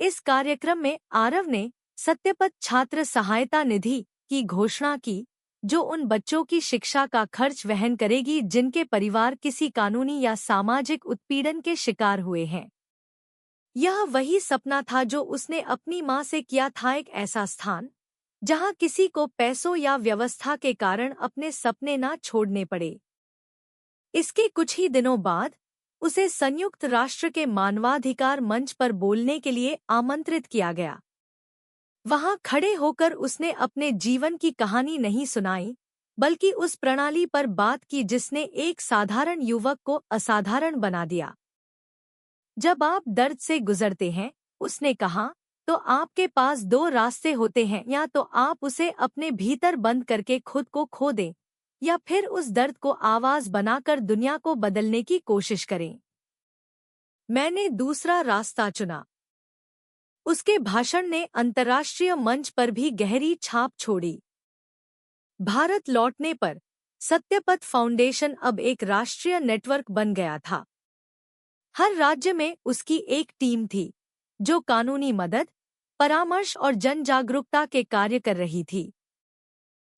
इस कार्यक्रम में आरव ने सत्यपथ छात्र सहायता निधि की घोषणा की, जो उन बच्चों की शिक्षा का खर्च वहन करेगी जिनके परिवार किसी कानूनी या सामाजिक उत्पीड़न के शिकार हुए हैं। यह वही सपना था जो उसने अपनी मां से किया था, एक ऐसा स्थान जहां किसी को पैसों या व्यवस्था के कारण अपने सपने ना छोड़ने पड़े। इसके कुछ ही दिनों बाद उसे संयुक्त राष्ट्र के मानवाधिकार मंच पर बोलने के लिए आमंत्रित किया गया। वहां खड़े होकर उसने अपने जीवन की कहानी नहीं सुनाई, बल्कि उस प्रणाली पर बात की जिसने एक साधारण युवक को असाधारण बना दिया। जब आप दर्द से गुजरते हैं, उसने कहा, तो आपके पास दो रास्ते होते हैं, या तो आप उसे अपने भीतर बंद करके खुद को खो दें, या फिर उस दर्द को आवाज बनाकर दुनिया को बदलने की कोशिश करें। मैंने दूसरा रास्ता चुना। उसके भाषण ने अंतर्राष्ट्रीय मंच पर भी गहरी छाप छोड़ी। भारत लौटने पर सत्यपथ फाउंडेशन अब एक राष्ट्रीय नेटवर्क बन गया था। हर राज्य में उसकी एक टीम थी जो कानूनी मदद, परामर्श और जन जागरूकता के कार्य कर रही थी।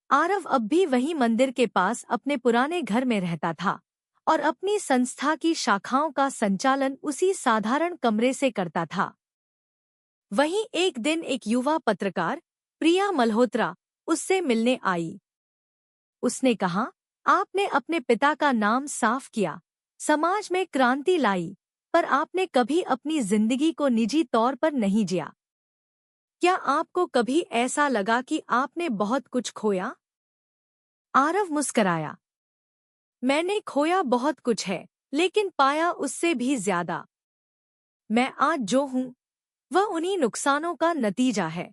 आरव अब भी वही मंदिर के पास अपने पुराने घर में रहता था और अपनी संस्था की शाखाओं का संचालन उसी साधारण कमरे से करता था। वहीं एक दिन एक युवा पत्रकार, प्रिया मल्होत्रा, उससे मिलने आई। उसने कहा, आपने अपने पिता का नाम साफ किया, समाज में क्रांति लाई, पर आपने कभी अपनी जिंदगी को निजी तौर पर नहीं जिया। क्या आपको कभी ऐसा लगा कि आपने बहुत कुछ खोया? आरव मुस्कराया। मैंने खोया बहुत कुछ है, लेकिन पाया उससे भी ज्यादा। मैं आज जो हूं वह उन्हीं नुकसानों का नतीजा है।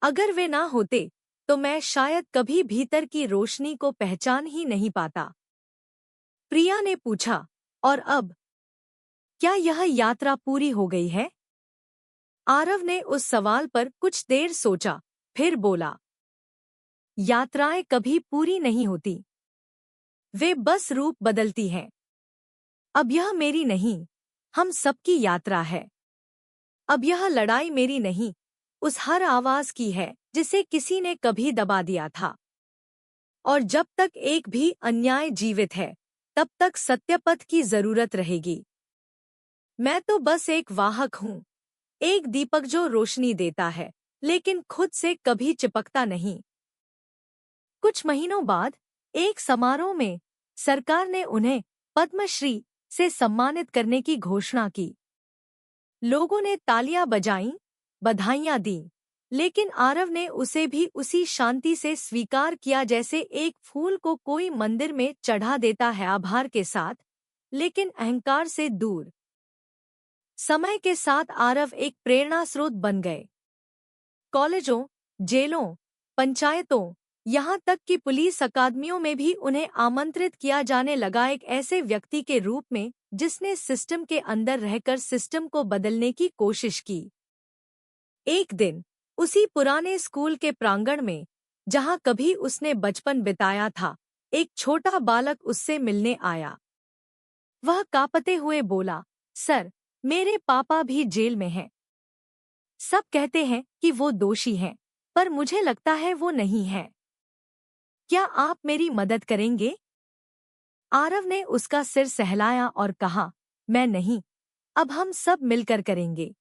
अगर वे ना होते तो मैं शायद कभी भीतर की रोशनी को पहचान ही नहीं पाता। प्रिया ने पूछा, और अब क्या यह यात्रा पूरी हो गई है? आरव ने उस सवाल पर कुछ देर सोचा, फिर बोला, यात्राएं कभी पूरी नहीं होती, वे बस रूप बदलती हैं। अब यह मेरी नहीं, हम सबकी यात्रा है। अब यह लड़ाई मेरी नहीं, उस हर आवाज की है जिसे किसी ने कभी दबा दिया था। और जब तक एक भी अन्याय जीवित है, तब तक सत्यपथ की जरूरत रहेगी। मैं तो बस एक वाहक हूँ, एक दीपक जो रोशनी देता है, लेकिन खुद से कभी चिपकता नहीं। कुछ महीनों बाद एक समारोह में सरकार ने उन्हें पद्मश्री से सम्मानित करने की घोषणा की। लोगों ने तालियां बजाईं, बधाइयां दीं, लेकिन आरव ने उसे भी उसी शांति से स्वीकार किया जैसे एक फूल को कोई मंदिर में चढ़ा देता है, आभार के साथ, लेकिन अहंकार से दूर। समय के साथ आरव एक प्रेरणा स्रोत बन गए। कॉलेजों, जेलों, पंचायतों, यहाँ तक कि पुलिस अकादमियों में भी उन्हें आमंत्रित किया जाने लगा, एक ऐसे व्यक्ति के रूप में जिसने सिस्टम के अंदर रहकर सिस्टम को बदलने की कोशिश की। एक दिन उसी पुराने स्कूल के प्रांगण में, जहाँ कभी उसने बचपन बिताया था, एक छोटा बालक उससे मिलने आया। वह कांपते हुए बोला, सर, मेरे पापा भी जेल में हैं। सब कहते हैं कि वो दोषी हैं, पर मुझे लगता है वो नहीं है। क्या आप मेरी मदद करेंगे? आरव ने उसका सिर सहलाया और कहा, मैं नहीं, अब हम सब मिलकर करेंगे।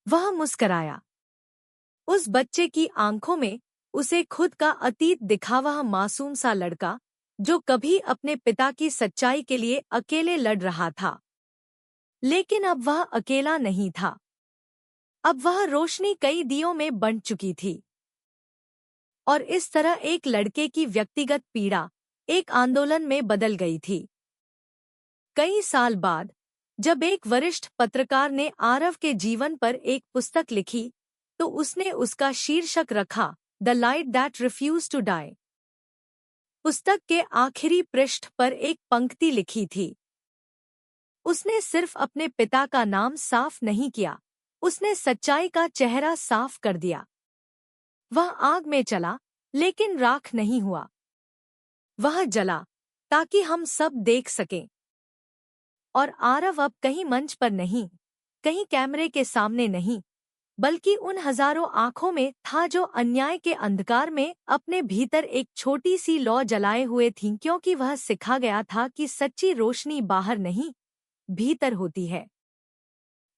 वह मुस्कराया। उस बच्चे की आंखों में उसे खुद का अतीत दिखा, वह मासूम सा लड़का जो कभी अपने पिता की सच्चाई के लिए अकेले लड़ रहा था। लेकिन अब वह अकेला नहीं था। अब वह रोशनी कई दियों में बंट चुकी थी। और इस तरह एक लड़के की व्यक्तिगत पीड़ा एक आंदोलन में बदल गई थी। कई साल बाद जब एक वरिष्ठ पत्रकार ने आरव के जीवन पर एक पुस्तक लिखी, तो उसने उसका शीर्षक रखा, the light that refuse to die. पुस्तक के आखिरी पृष्ठ पर एक पंक्ति लिखी थी। उसने सिर्फ अपने पिता का नाम साफ नहीं किया, उसने सच्चाई का चेहरा साफ कर दिया। वह आग में चला, लेकिन राख नहीं हुआ। वह जला ताकि हम सब देख सकें। और आरव अब कहीं मंच पर नहीं, कहीं कैमरे के सामने नहीं, बल्कि उन हजारों आंखों में था जो अन्याय के अंधकार में अपने भीतर एक छोटी सी लौ जलाए हुए थीं, क्योंकि वह सिखा गया था कि सच्ची रोशनी बाहर नहीं, भीतर होती है।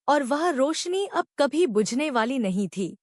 और वह रोशनी अब कभी बुझने वाली नहीं थी।